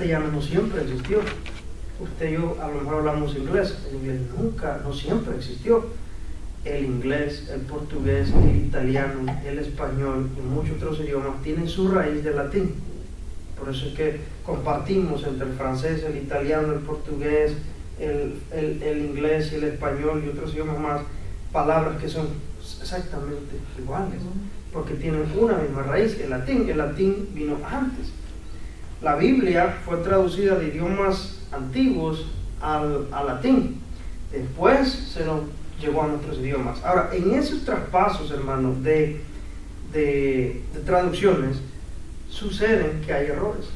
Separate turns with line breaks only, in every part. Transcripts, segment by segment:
castellano no siempre existió. Usted y yo a lo mejor hablamos inglés. El inglés nunca, no siempre existió. El inglés, el portugués, el italiano, el español y muchos otros idiomas tienen su raíz del latín. Por eso es que compartimos entre el francés, el italiano, el portugués, el inglés y el español y otros idiomas más, palabras que son exactamente iguales, porque tienen una misma raíz, el latín. El latín vino antes. La Biblia fue traducida de idiomas antiguos al latín. Después se nos llegó a nuestros idiomas. Ahora, en esos traspasos, hermanos, de traducciones, suceden que hay errores.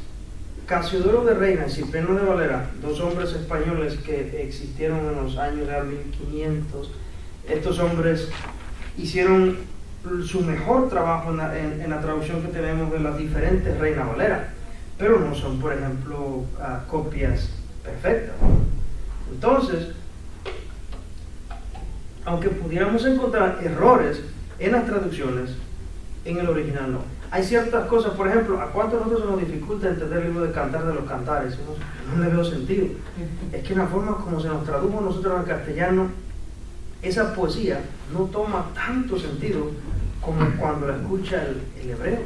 Casiodoro de Reina y Cipriano de Valera, dos hombres españoles que existieron en los años de 1500, estos hombres hicieron su mejor trabajo en la traducción que tenemos de las diferentes Reina Valera, pero no son, por ejemplo, copias perfectas. Entonces, aunque pudiéramos encontrar errores en las traducciones, en el original no. Hay ciertas cosas, por ejemplo, ¿a cuántos nosotros se nos dificulta entender el libro de Cantar de los Cantares? No le veo sentido. Es que en la forma como se nos tradujo nosotros en castellano, esa poesía no toma tanto sentido como cuando la escucha el hebreo.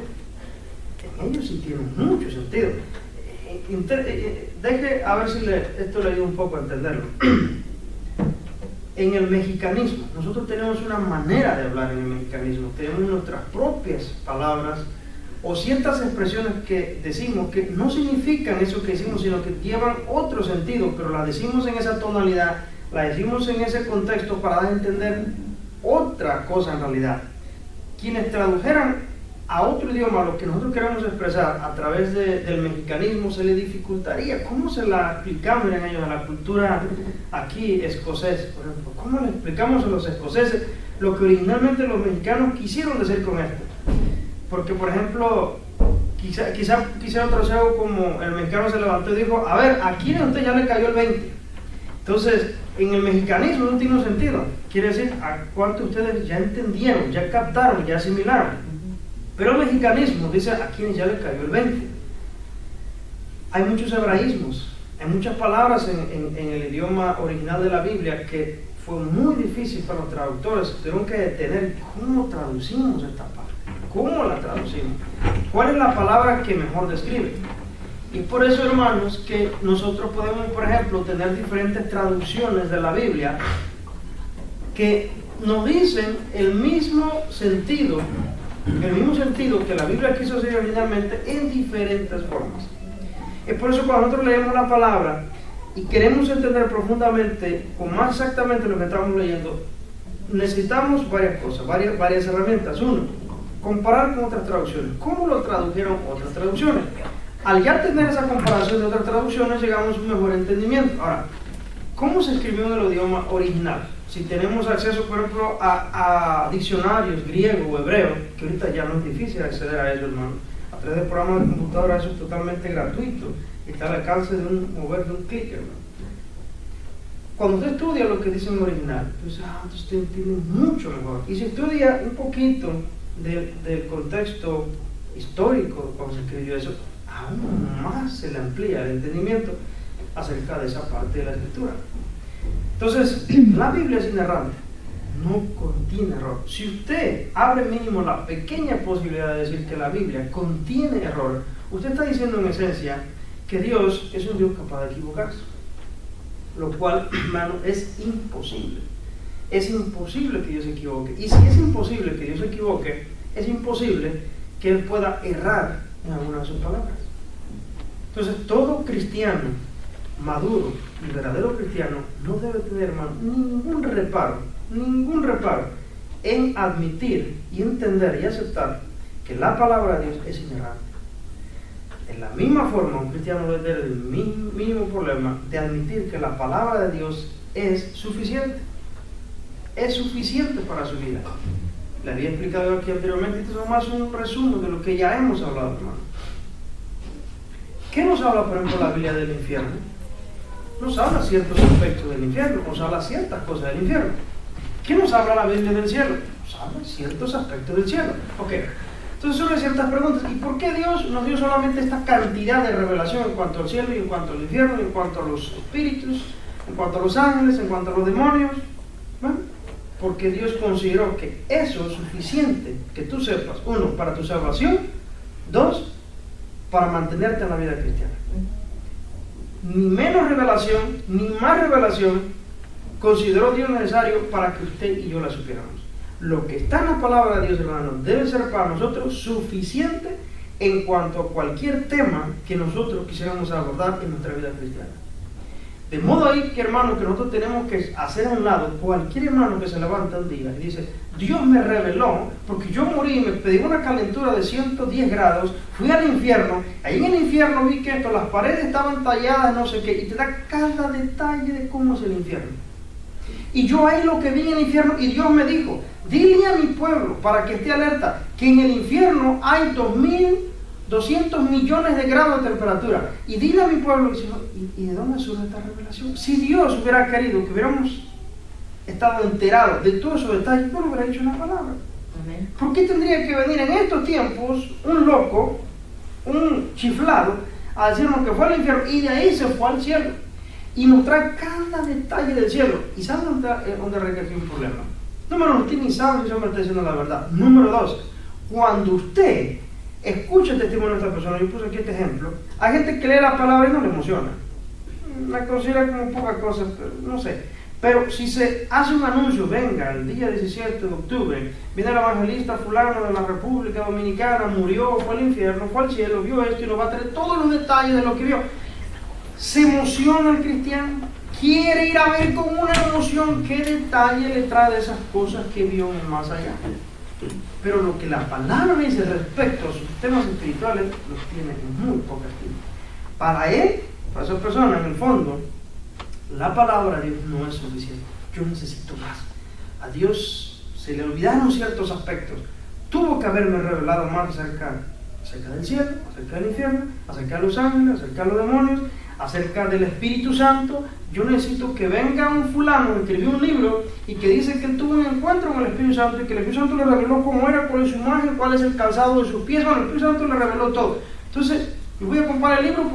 En ellos sí tiene mucho sentido. Deje a ver si esto le ayuda un poco a entenderlo. En el mexicanismo, nosotros tenemos una manera de hablar en el mexicanismo, tenemos nuestras propias palabras o ciertas expresiones que decimos que no significan eso que decimos, sino que llevan otro sentido, pero la decimos en esa tonalidad, la decimos en ese contexto para dar a entender otra cosa en realidad. Quienes tradujeran a otro idioma lo que nosotros queremos expresar a través del mexicanismo se le dificultaría. ¿Cómo se la explicamos, miren ellos, a la cultura aquí escocés, por ejemplo? ¿Cómo le explicamos a los escoceses lo que originalmente los mexicanos quisieron decir con esto? Porque, por ejemplo, quizá otro ciego como el mexicano se levantó y dijo, a ver, ¿a quién a usted ya le cayó el 20? Entonces, en el mexicanismo no tiene sentido. Quiere decir, ¿a cuántos ustedes ya entendieron, ya captaron, ya asimilaron? Pero el mexicanismo dice a quienes ya le cayó el 20. Hay muchos hebraísmos, hay muchas palabras en el idioma original de la Biblia que fue muy difícil para los traductores. Tuvieron que detener cómo traducimos esta parte, cómo la traducimos, cuál es la palabra que mejor describe. Y por eso, hermanos, que nosotros podemos, por ejemplo, tener diferentes traducciones de la Biblia que nos dicen el mismo sentido que la Biblia quiso decir originalmente en diferentes formas. Es por eso cuando nosotros leemos la palabra y queremos entender profundamente o más exactamente lo que estamos leyendo, necesitamos varias cosas, varias herramientas. Uno, comparar con otras traducciones. ¿Cómo lo tradujeron otras traducciones? Al ya tener esa comparación de otras traducciones, llegamos a un mejor entendimiento. Ahora, ¿cómo se escribió en el idioma original? Si tenemos acceso, por ejemplo, a diccionarios griego o hebreo, que ahorita ya no es difícil acceder a ellos, hermano. A través del programa de computadora eso es totalmente gratuito. Está al alcance de mover de un clic, hermano. Cuando usted estudia lo que dice en original, pues, usted entiende mucho mejor. Y si estudia un poquito del contexto histórico cuando se escribió eso, aún más se le amplía el entendimiento acerca de esa parte de la escritura. Entonces, la Biblia es inerrante, no contiene error. Si usted abre mínimo la pequeña posibilidad de decir que la Biblia contiene error, usted está diciendo en esencia que Dios es un Dios capaz de equivocarse, lo cual, hermano, es imposible. Es imposible que Dios se equivoque. Y si es imposible que Dios se equivoque, es imposible que Él pueda errar en alguna de sus palabras. Entonces, todo cristiano maduro y verdadero cristiano no debe tener, hermano, ningún reparo en admitir y entender y aceptar que la palabra de Dios es inerrante. En la misma forma, un cristiano debe tener el mínimo problema de admitir que la palabra de Dios es suficiente para su vida. Le había explicado aquí anteriormente, esto es más un resumen de lo que ya hemos hablado, hermano. ¿Qué nos habla, por ejemplo, la Biblia del infierno? Nos habla ciertos aspectos del infierno, nos habla ciertas cosas del infierno. ¿Qué nos habla la Biblia del cielo? Nos habla ciertos aspectos del cielo. Ok, Entonces surgen ciertas preguntas. ¿Y por qué Dios nos dio solamente esta cantidad de revelación en cuanto al cielo y en cuanto al infierno, en cuanto a los espíritus, en cuanto a los ángeles, en cuanto a los demonios? Bueno, porque Dios consideró que eso es suficiente que tú sepas, uno, para tu salvación, dos, para mantenerte en la vida cristiana. Ni menos revelación, ni más revelación consideró Dios necesario para que usted y yo la supiéramos. Lo que está en la palabra de Dios, hermanos, debe ser para nosotros suficiente en cuanto a cualquier tema que nosotros quisiéramos abordar en nuestra vida cristiana. De modo ahí que, hermano, que nosotros tenemos que hacer a un lado cualquier hermano que se levanta un día y dice, Dios me reveló, porque yo morí, me pedí una calentura de 110 grados, fui al infierno, ahí en el infierno vi que esto, las paredes estaban talladas, no sé qué, y te da cada detalle de cómo es el infierno. Y yo ahí lo que vi en el infierno, y Dios me dijo, dile a mi pueblo, para que esté alerta, que en el infierno hay 2.200 millones de grados de temperatura. Y dile a mi pueblo, ¿y de dónde surge esta revelación? Si Dios hubiera querido que hubiéramos estado enterados de todos esos detalles, no lo hubiera dicho en la palabra. Amén. ¿Por qué tendría que venir en estos tiempos un loco, un chiflado, a decirnos que fue al infierno y de ahí se fue al cielo? Y nos trae cada detalle del cielo. ¿Y sabe dónde radica aquí un problema? Número uno, usted ni sabe si yo me está diciendo la verdad. Número dos, cuando usted escucha el testimonio de esta persona, yo puse aquí este ejemplo, hay gente que lee la palabra y no le emociona. La considera como poca cosa, pero no sé. Pero si se hace un anuncio, venga, el día 17 de octubre, viene el evangelista fulano de la República Dominicana, murió, fue al infierno, fue al cielo, vio esto y nos va a traer todos los detalles de lo que vio. Se emociona el cristiano, quiere ir a ver con una emoción qué detalle le trae de esas cosas que vio más allá. Pero lo que la palabra dice respecto a sus temas espirituales, los tiene en muy poca estima. Para él, para esa persona, en el fondo, la palabra de Dios no es suficiente. Yo necesito más. A Dios se le olvidaron ciertos aspectos. Tuvo que haberme revelado más acerca del cielo, acerca del infierno, acerca de los ángeles, acerca de los demonios, acerca del Espíritu Santo. Yo necesito que venga un fulano, escribió un libro y que dice que él tuvo un encuentro con el Espíritu Santo y que el Espíritu Santo le reveló cómo era, cuál es su imagen, cuál es el calzado de sus pies. Bueno, el Espíritu Santo le reveló todo. Entonces, yo voy a comprar el libro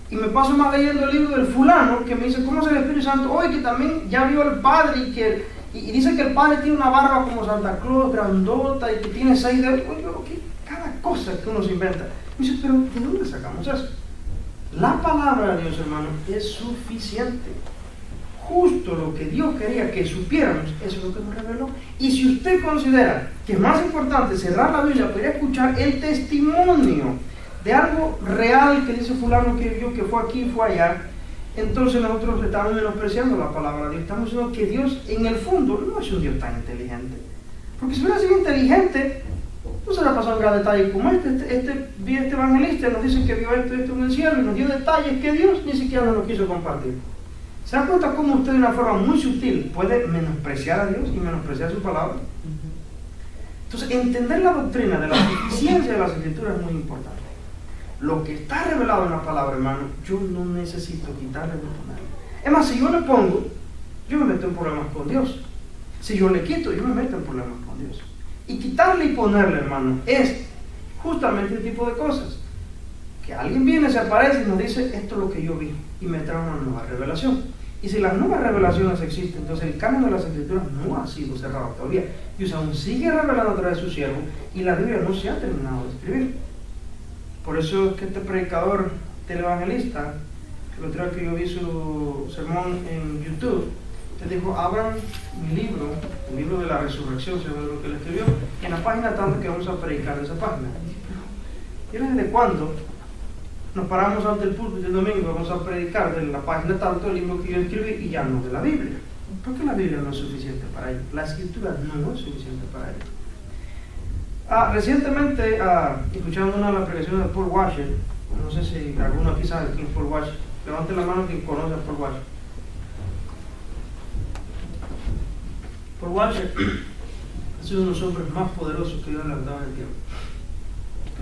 y me paso más leyendo el libro del fulano que me dice cómo es el Espíritu Santo hoy, que también ya vio al Padre y dice que el Padre tiene una barba como Santa Claus, grandota, y que tiene 6 dedos. Oye, cada cosa que uno se inventa. Y dice, pero ¿de dónde sacamos eso? La palabra de Dios, hermano, es suficiente. Justo lo que Dios quería que supiéramos, eso es lo que nos reveló. Y si usted considera que es más importante cerrar la Biblia para ir a escuchar el testimonio de algo real que dice fulano que vio, que fue aquí, fue allá, entonces nosotros estamos menospreciando la palabra de Dios. Estamos diciendo que Dios, en el fondo, no es un Dios tan inteligente. Porque si hubiera sido inteligente, no se le ha pasado un gran detalle como este evangelista nos dice que vio esto en el cielo y nos dio detalles que Dios ni siquiera nos lo quiso compartir. ¿Se da cuenta cómo usted de una forma muy sutil puede menospreciar a Dios y menospreciar su palabra? Entonces, entender la doctrina de la suficiencia de las Escrituras es muy importante. Lo que está revelado en la palabra, hermano, yo no necesito quitarle ni ponerle. Es más, si yo le pongo, yo me meto en problemas con Dios. Si yo le quito, yo me meto en problemas con Dios. Y quitarle y ponerle, hermano, es justamente el tipo de cosas. Que alguien viene, se aparece y nos dice, esto es lo que yo vi, y me trae una nueva revelación. Y si las nuevas revelaciones existen, entonces el canon de las Escrituras no ha sido cerrado todavía. Dios aún sigue revelando a través de su siervo, y la Biblia no se ha terminado de escribir. Por eso es que este predicador televangelista, que el otro día que yo vi su sermón en YouTube, te dijo, abran mi libro, el libro de la resurrección, según lo que él escribió, y en la página tanto que vamos a predicar de esa página. ¿Y desde cuándo nos paramos ante el púlpito el domingo y vamos a predicar de la página tanto el libro que yo escribí y ya no de la Biblia? Porque la Biblia no es suficiente para ello, la Escritura no es suficiente para ello. Recientemente, escuchando una de las predicaciones de Paul Washer, no sé si alguno aquí sabe quién es Paul Washer, levante la mano quien conoce a Paul Washer. Paul Washer ha sido uno de los hombres más poderosos que Dios ha levantado en el tiempo.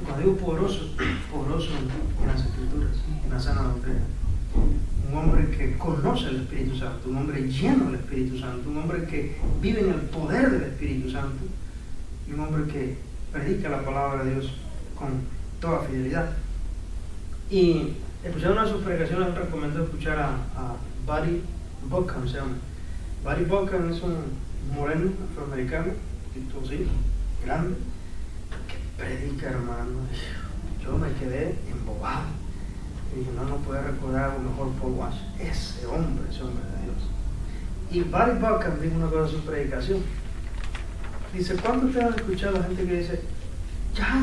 Cuando digo poderoso, poderoso en las Escrituras, en la sana doctrina. Un hombre que conoce el Espíritu Santo, un hombre lleno del Espíritu Santo, un hombre que vive en el poder del Espíritu Santo, y un hombre que predica la palabra de Dios con toda fidelidad. Y escuchando una de sus predicaciones, recomiendo escuchar a Buddy Buckham, se llama. Buddy Buckham es un moreno afroamericano, sí, grande, que predica, hermano. Yo me quedé embobado. Y dije, no puedo recordar algo mejor por Watch. Ese hombre de Dios. Y Buddy Buckham dijo una cosa en su predicación. Dice, ¿cuánto ustedes han escuchado a la gente que dice, ya,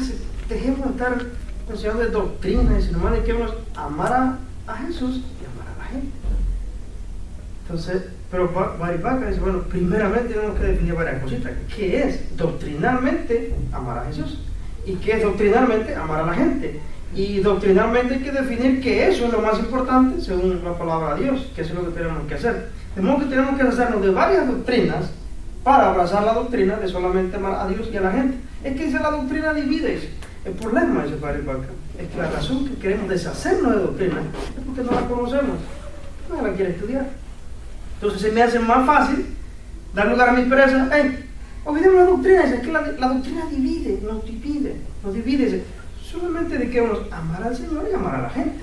dejemos de estar enseñando de doctrina, sino más de que uno amar a Jesús y amar a la gente? Entonces, pero Buddy Buckham dice, bueno, primeramente tenemos que definir varias cositas. ¿Qué es doctrinalmente amar a Jesús? ¿Y qué es doctrinalmente amar a la gente? Y doctrinalmente hay que definir que eso es lo más importante según la palabra de Dios, que eso es lo que tenemos que hacer. De modo que tenemos que hacernos de varias doctrinas para abrazar la doctrina de solamente amar a Dios y a la gente. Es que la doctrina divide. El problema, dice Buddy Buckham, es que la razón que queremos deshacernos de doctrina es porque no la conocemos, no la quiere estudiar. Entonces se me hace más fácil dar lugar a mi pereza. Olvidemos la doctrina, es que la doctrina divide, nos divide. Solamente de que vamos a amar al Señor y amar a la gente.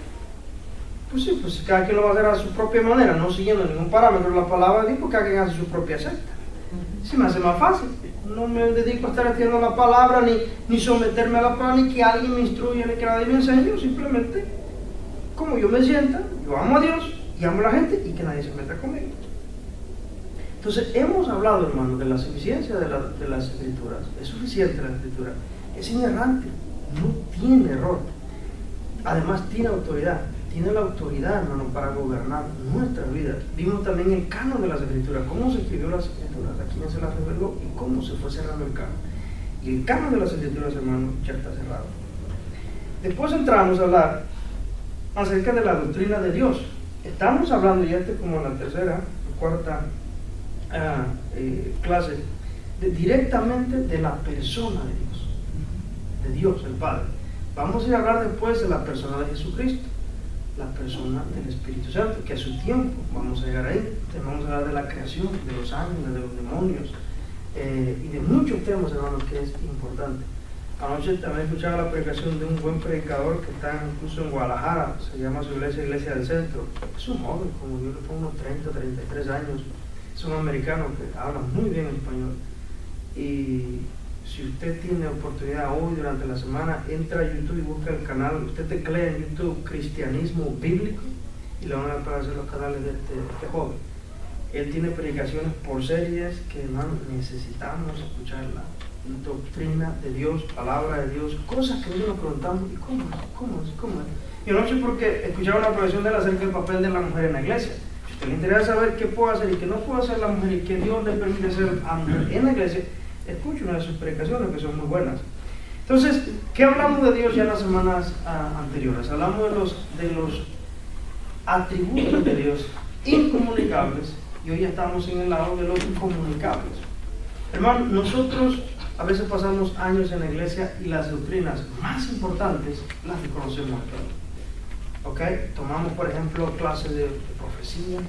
Pues sí, pues cada quien lo va a hacer a su propia manera, no siguiendo ningún parámetro de la palabra de Dios, porque cada quien hace su propia secta. Se me hace más fácil. No me dedico a estar haciendo la palabra, ni someterme a la palabra, ni que alguien me instruya, ni que nadie me enseñe. Yo simplemente, como yo me sienta, yo amo a Dios y amo a la gente y que nadie se meta conmigo. Entonces, hemos hablado, hermanos, de la suficiencia de las Escrituras. Es suficiente la Escritura. Es inerrante. No tiene error. Además, tiene autoridad. Tiene la autoridad, hermano, para gobernar nuestras vidas. Vimos también el canon de las Escrituras, cómo se escribió las Escrituras, a quién se las reveló y cómo se fue cerrando el canon. Y el canon de las Escrituras, hermano, ya está cerrado. Después entramos a hablar acerca de la doctrina de Dios. Estamos hablando, ya como en la tercera o cuarta clase, directamente de la persona de Dios, el Padre. Vamos a ir a hablar después de la persona de Jesucristo, la persona del Espíritu Santo, que a su tiempo vamos a llegar ahí. Vamos a hablar de la creación, de los ángeles, de los demonios, y de muchos temas, hermanos, que es importante. Anoche también escuchaba la predicación de un buen predicador que está incluso en Guadalajara, se llama su iglesia del Centro. Es un joven, como yo le pongo unos 30, 33 años. Es un americano que habla muy bien español. Y si usted tiene oportunidad hoy durante la semana, entra a YouTube y busca el canal. Usted teclea en YouTube Cristianismo Bíblico y le van a aparecer los canales de este joven. Él tiene predicaciones por series que, hermano, necesitamos escucharla. Doctrina de Dios, palabra de Dios, cosas que nosotros nos preguntamos, ¿y cómo es? Y anoche porque escuchaba una predicación de él acerca del papel de la mujer en la iglesia. Si a usted le interesa saber qué puede hacer y qué no puede hacer la mujer y qué Dios le permite hacer a la mujer en la iglesia, escuche una de sus predicaciones que son muy buenas. Entonces, ¿qué hablamos de Dios ya en las semanas anteriores? Hablamos de los atributos de Dios incomunicables y hoy ya estamos en el lado de los incomunicables. Hermano, nosotros a veces pasamos años en la iglesia y las doctrinas más importantes las desconocemos todas. ¿Ok? Tomamos, por ejemplo, clases de profecía.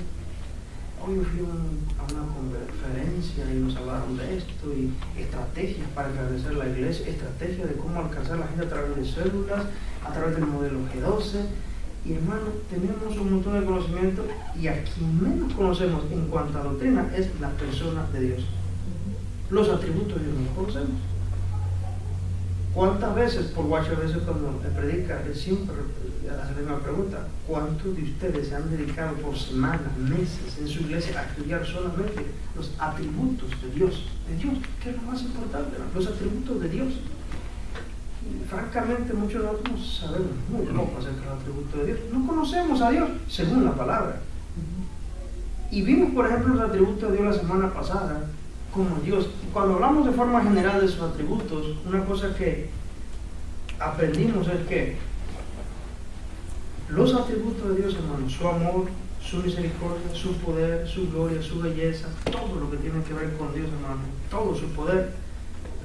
Hoy fui a una conferencia y nos hablaron de esto y estrategias para engrandecer la iglesia, estrategias de cómo alcanzar a la gente a través de células, a través del modelo G12. Y hermano, tenemos un montón de conocimiento y a quien menos conocemos en cuanto a doctrina es la persona de Dios. Los atributos de Dios no los conocemos. ¿Cuántas veces, por Watch, a veces cuando él predica, él siempre hace la misma pregunta? ¿Cuántos de ustedes se han dedicado por semanas, meses en su iglesia a estudiar solamente los atributos de Dios? ¿Qué es lo más importante? Los atributos de Dios. Y francamente, muchos de nosotros sabemos muy poco acerca de los atributos de Dios. No conocemos a Dios según la palabra. Y vimos, por ejemplo, los atributos de Dios la semana pasada, como Dios. Y cuando hablamos de forma general de sus atributos, una cosa que aprendimos es que los atributos de Dios, hermanos, su amor, su misericordia, su poder, su gloria, su belleza, todo lo que tiene que ver con Dios, hermano, todo su poder,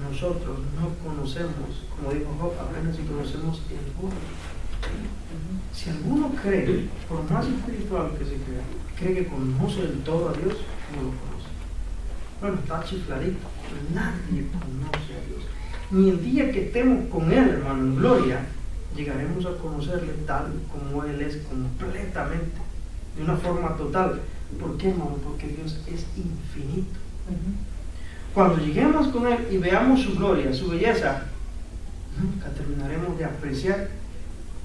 nosotros no conocemos. Como dijo Job, apenas si conocemos el poder. Si alguno cree, por más espiritual que se crea, cree que conoce del todo a Dios, no lo conoce. Bueno, está chifladito. Nadie conoce a Dios. ni el día que estemos con Él, hermano, en gloria, llegaremos a conocerle tal como Él es completamente, de una forma total. ¿Por qué, hermano? Porque Dios es infinito. Cuando lleguemos con Él y veamos su gloria, su belleza, nunca terminaremos de apreciar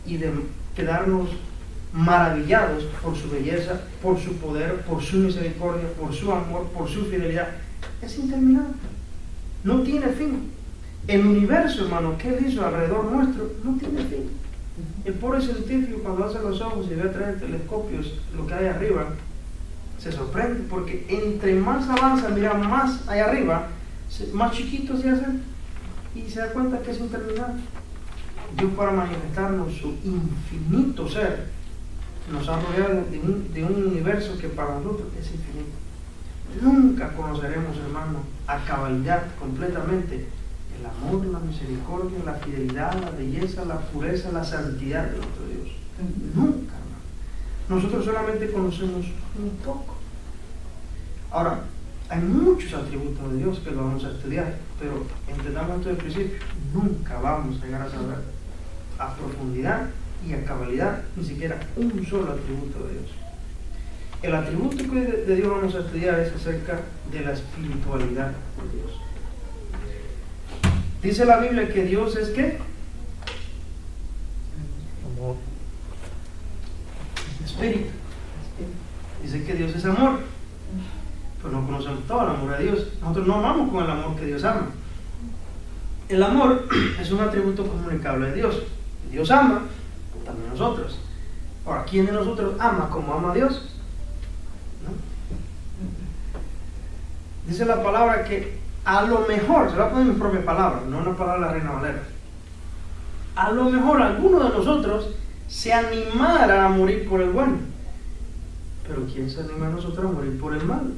y de quedarnos maravillados por su belleza, por su poder, por su misericordia, por su amor, por su fidelidad. Es interminable, no tiene fin. El universo, hermano, que Él hizo alrededor nuestro, no tiene fin. El pobre científico, cuando hace los ojos y ve a través de telescopios lo que hay arriba, se sorprende, porque entre más avanza, mira más allá arriba, más chiquito se hace y se da cuenta que es interminable. Dios, para manifestarnos su infinito ser, nos ha rodeado de un universo que para nosotros es infinito. Nunca conoceremos, hermano, a cabalidad completamente el amor, la misericordia, la fidelidad, la belleza, la pureza, la santidad de nuestro Dios. Nunca, hermano. Nosotros solamente conocemos un poco. Ahora, hay muchos atributos de Dios que lo vamos a estudiar, pero entendamos esto de principio, nunca vamos a llegar a saber a profundidad y a cabalidad ni siquiera un solo atributo de Dios. El atributo que de Dios vamos a estudiar es acerca de la espiritualidad de Dios. Dice la Biblia que Dios es ¿qué? Amor. Espíritu. Dice que Dios es amor. Pero no conocemos todo el amor de Dios. Nosotros no amamos con el amor que Dios ama. El amor es un atributo comunicable de Dios. Dios ama, también nosotros. Ahora, ¿quién de nosotros ama como ama a Dios? ¿No? Dice la palabra que a lo mejor, se va a poner mi propia palabra, no una palabra de la Reina Valera, a lo mejor alguno de nosotros se animara a morir por el bueno. Pero ¿quién se anima a nosotros a morir por el malo?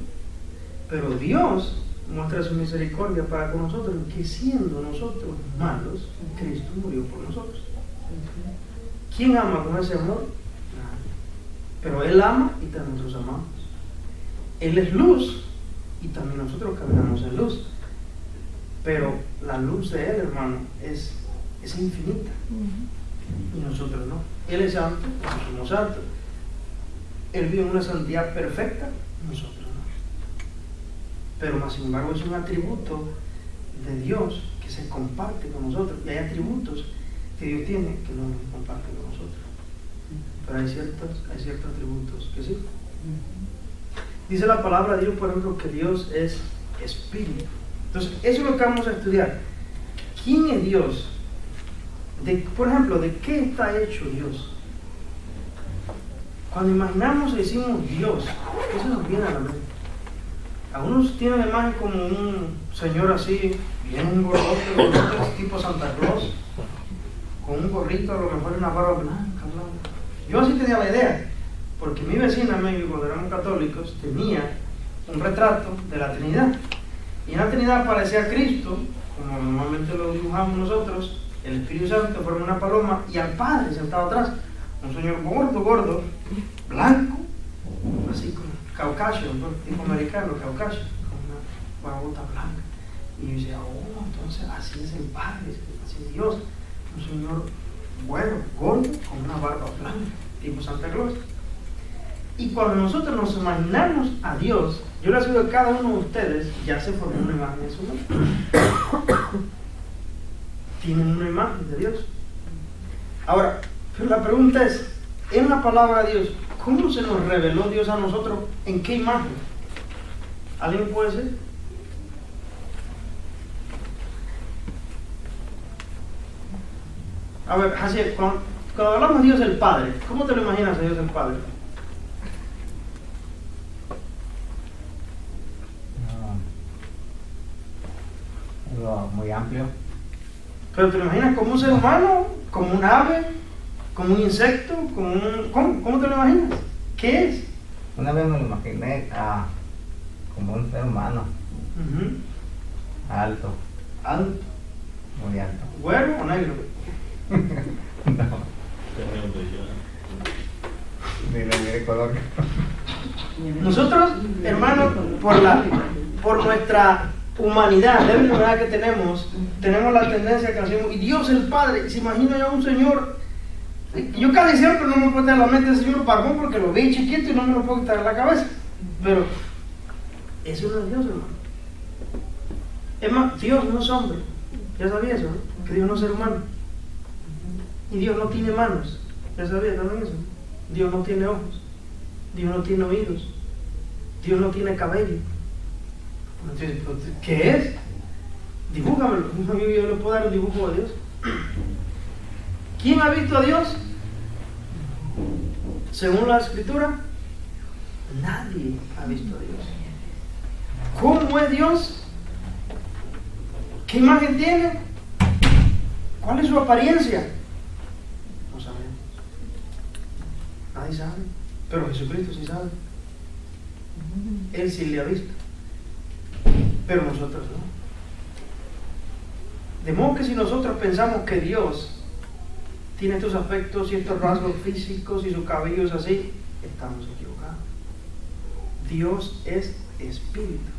Pero Dios muestra su misericordia para con nosotros, que siendo nosotros malos, Cristo murió por nosotros. ¿Quién ama con ese amor? Nadie. Pero Él ama y también nosotros amamos. Él es luz y también nosotros caminamos en luz. Pero la luz de Él, hermano, es infinita. Y nosotros no. Él es santo, nosotros somos santos. Él vive en una santidad perfecta, nosotros no. Pero más sin embargo es un atributo de Dios que se comparte con nosotros. Y hay atributos que Dios tiene que no nos comparte con nosotros. Pero hay ciertos atributos que sí. Dice la palabra de Dios, por ejemplo, que Dios es espíritu. Entonces, eso es lo que vamos a estudiar. ¿Quién es Dios? Por ejemplo, ¿de qué está hecho Dios? Cuando imaginamos y decimos Dios, ¿qué se nos viene a la mente? Algunos tienen la imagen como un señor así, bien gordote, tipo Santa Claus, con un gorrito, a lo mejor una barba blanca. Yo así tenía la idea, porque mi vecina, cuando éramos católicos, tenía un retrato de la Trinidad. Y en la Trinidad aparecía Cristo, como normalmente lo dibujamos nosotros, el Espíritu Santo forma una paloma y al Padre sentado atrás, un señor gordo, blanco, así como caucasio, tipo americano, caucasio, con una bota blanca. Y yo decía, oh, entonces así es el Padre, así es Dios, un señor bueno, gordo, con una barba blanca, tipo Santa Claus. Y cuando nosotros nos imaginamos a Dios, yo le aseguro a cada uno de ustedes, ya se formó una imagen de su nombre. Tienen una imagen de Dios. Ahora, pero la pregunta es, en la palabra de Dios, ¿cómo se nos reveló Dios a nosotros? ¿En qué imagen? ¿Alguien puede decir? A ver, así, cuando hablamos de Dios el Padre, ¿cómo te lo imaginas a Dios el Padre?
Algo muy amplio.
Pero te lo imaginas como un ser humano, como un ave, como un insecto, como un... ¿Cómo te lo imaginas? ¿Qué es?
Una vez me lo imaginé como un ser humano. Alto.
Alto.
Muy alto.
¿Güero o negro?
No. Ni de color.
Nosotros, hermanos, por nuestra humanidad, la débil humanidad que tenemos la tendencia que hacemos, y Dios el Padre, se imagina ya un Señor, yo casi siempre no me puedo tener en la mente el Señor barbón porque lo vi chiquito y no me lo puedo quitar en la cabeza, pero eso no es Dios, hermano. Es más, Dios no es hombre, ya sabía eso, ¿no? Que Dios no es ser humano, y Dios no tiene manos, ya sabía también eso, Dios no tiene ojos, Dios no tiene oídos, Dios no tiene cabello. Entonces, ¿qué es? Dibújamelo. Yo le puedo dar un dibujo a Dios. ¿Quién ha visto a Dios? Según la Escritura, nadie ha visto a Dios. ¿Cómo es Dios? ¿Qué imagen tiene? ¿Cuál es su apariencia? No sabemos. Nadie sabe. Pero Jesucristo sí sabe. Él sí le ha visto. Pero nosotros no. De modo que si nosotros pensamos que Dios tiene estos aspectos y estos rasgos físicos y su cabello es así, estamos equivocados. Dios es espíritu.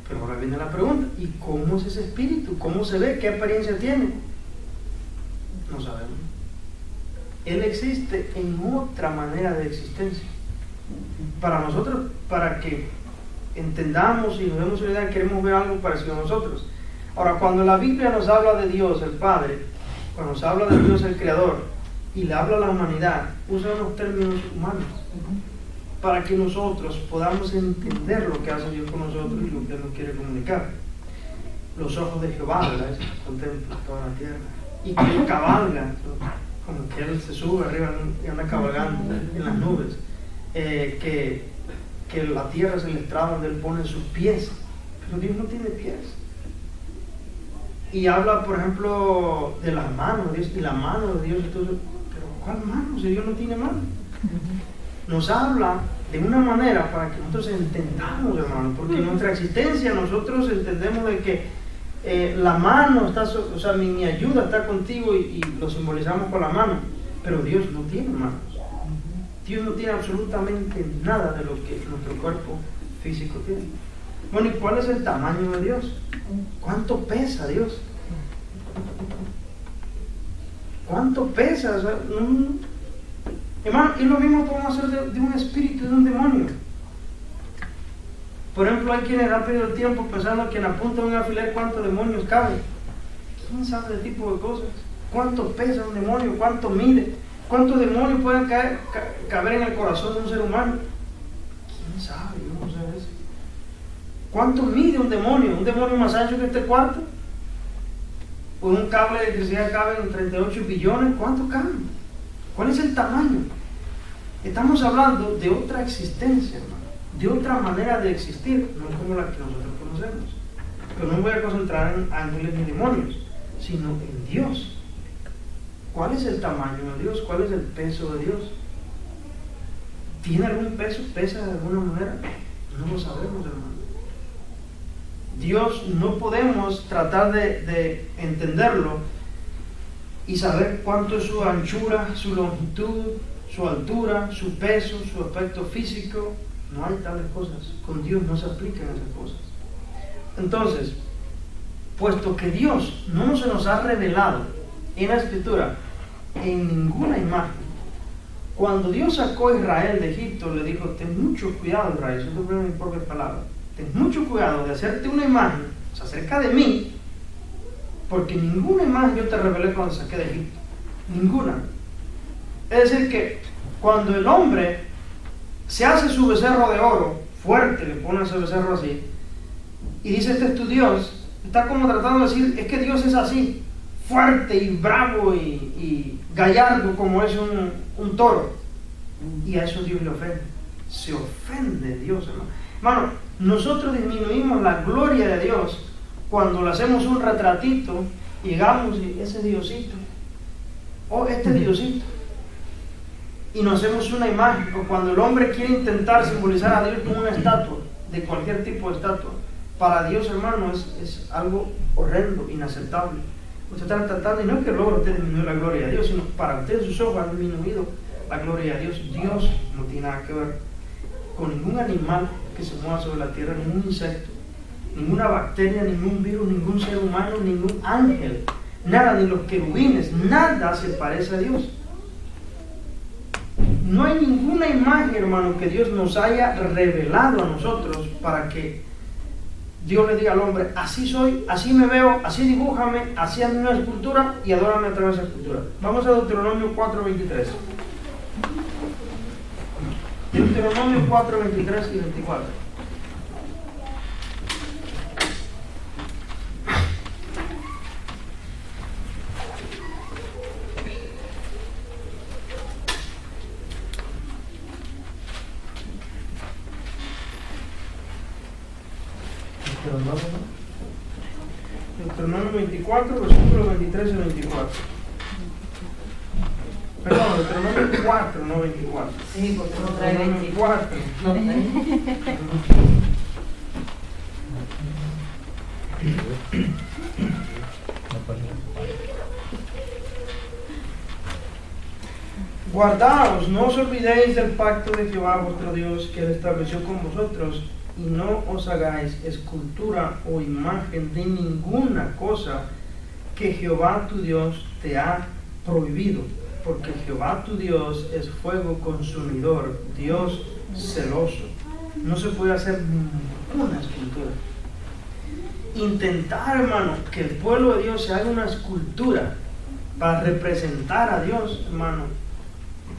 Pero ahora viene la pregunta, ¿y cómo es ese espíritu? ¿Cómo se ve? ¿Qué apariencia tiene? No sabemos. Él existe en otra manera de existencia. Para nosotros, para que entendamos y nos demos una idea, queremos ver algo parecido a nosotros. Ahora, cuando la Biblia nos habla de Dios, el Padre, cuando nos habla de Dios, el Creador, y le habla a la humanidad, usa unos términos humanos para que nosotros podamos entender lo que hace Dios con nosotros y lo que nos quiere comunicar. Los ojos de Jehová, ¿verdad? Contemplan toda la tierra y que cabalga, ¿no? Como que Él se sube arriba y anda cabalgando en las nubes, que la tierra es el estrado donde Él pone sus pies, pero Dios no tiene pies. Y habla, por ejemplo, de las manos de Dios, y la mano de Dios, entonces, pero ¿cuál mano? Si Dios no tiene mano. Nos habla de una manera para que nosotros entendamos, hermano, porque en nuestra existencia nosotros entendemos de que la mano está, o sea, mi ayuda está contigo y lo simbolizamos con la mano, pero Dios no tiene manos. Dios no tiene absolutamente nada de lo que nuestro cuerpo físico tiene. Bueno, ¿y cuál es el tamaño de Dios? ¿Cuánto pesa Dios? ¿Cuánto pesa? O sea, hermano, y lo mismo podemos hacer de un espíritu, de un demonio. Por ejemplo, hay quienes han perdido el tiempo pensando que en la punta de un alfiler cuántos demonios caben. ¿Quién sabe ese tipo de cosas? ¿Cuánto pesa un demonio? ¿Cuánto mide? ¿Cuántos demonios pueden caber en el corazón de un ser humano? ¿Quién sabe? Yo no sé eso. ¿Cuánto mide un demonio? ¿Un demonio más ancho que este cuarto? ¿O un cable de electricidad cabe en 38 billones? ¿Cuánto cabe? ¿Cuál es el tamaño? Estamos hablando de otra existencia, hermano, de otra manera de existir, no como la que nosotros conocemos. Pero no me voy a concentrar en ángeles ni demonios, sino en Dios. ¿Cuál es el tamaño de Dios? ¿Cuál es el peso de Dios? ¿Tiene algún peso? ¿Pesa de alguna manera? No lo sabemos, hermano. Dios no podemos tratar de entenderlo y saber cuánto es su anchura, su longitud, su altura, su peso, su aspecto físico. No hay tales cosas. Con Dios no se aplican esas cosas. Entonces, puesto que Dios no se nos ha revelado en la Escritura en ninguna imagen, cuando Dios sacó a Israel de Egipto, le dijo: ten mucho cuidado, Israel, eso es mi propia palabra, ten mucho cuidado de hacerte una imagen, o sea, acerca de mí, porque ninguna imagen yo te revelé cuando saqué de Egipto, ninguna. Es decir que cuando el hombre se hace su becerro de oro, fuerte, le pone ese becerro así, y dice: este es tu Dios, está como tratando de decir: es que Dios es así, fuerte y bravo y gallardo como es un toro. Y a eso Dios le ofende. Se ofende Dios, hermano. Hermano, nosotros disminuimos la gloria de Dios cuando le hacemos un retratito, llegamos y ese Diosito, o este Diosito, y nos hacemos una imagen. O cuando el hombre quiere intentar simbolizar a Dios con una estatua, de cualquier tipo de estatua, para Dios, hermano, es algo horrendo, inaceptable. Usted está tratando, y no es que luego usted disminuyó la gloria de Dios, sino para usted sus ojos han disminuido la gloria de Dios. Dios no tiene nada que ver con ningún animal que se mueva sobre la tierra, ningún insecto, ninguna bacteria, ningún virus, ningún ser humano, ningún ángel, nada, ni los querubines, nada se parece a Dios. No hay ninguna imagen, hermano, que Dios nos haya revelado a nosotros para que Dios le diga al hombre, así soy, así me veo, así dibújame, así hazme una escultura y adórame a través de esa escultura. Vamos a Deuteronomio 4:23. Deuteronomio 4:23 y 24. Deuteronomio 24, versículos 23 y 24. Perdón, Deuteronomio 4, no 24.
Sí, porque no trae
24.
No trae.
Guardaos, no os olvidéis del pacto de Jehová vuestro Dios que él estableció con vosotros, y no os hagáis escultura o imagen de ninguna cosa que Jehová tu Dios te ha prohibido, porque Jehová tu Dios es fuego consumidor, Dios celoso. No se puede hacer ninguna escultura. Intentar, hermano, que el pueblo de Dios se haga una escultura para representar a Dios, hermano,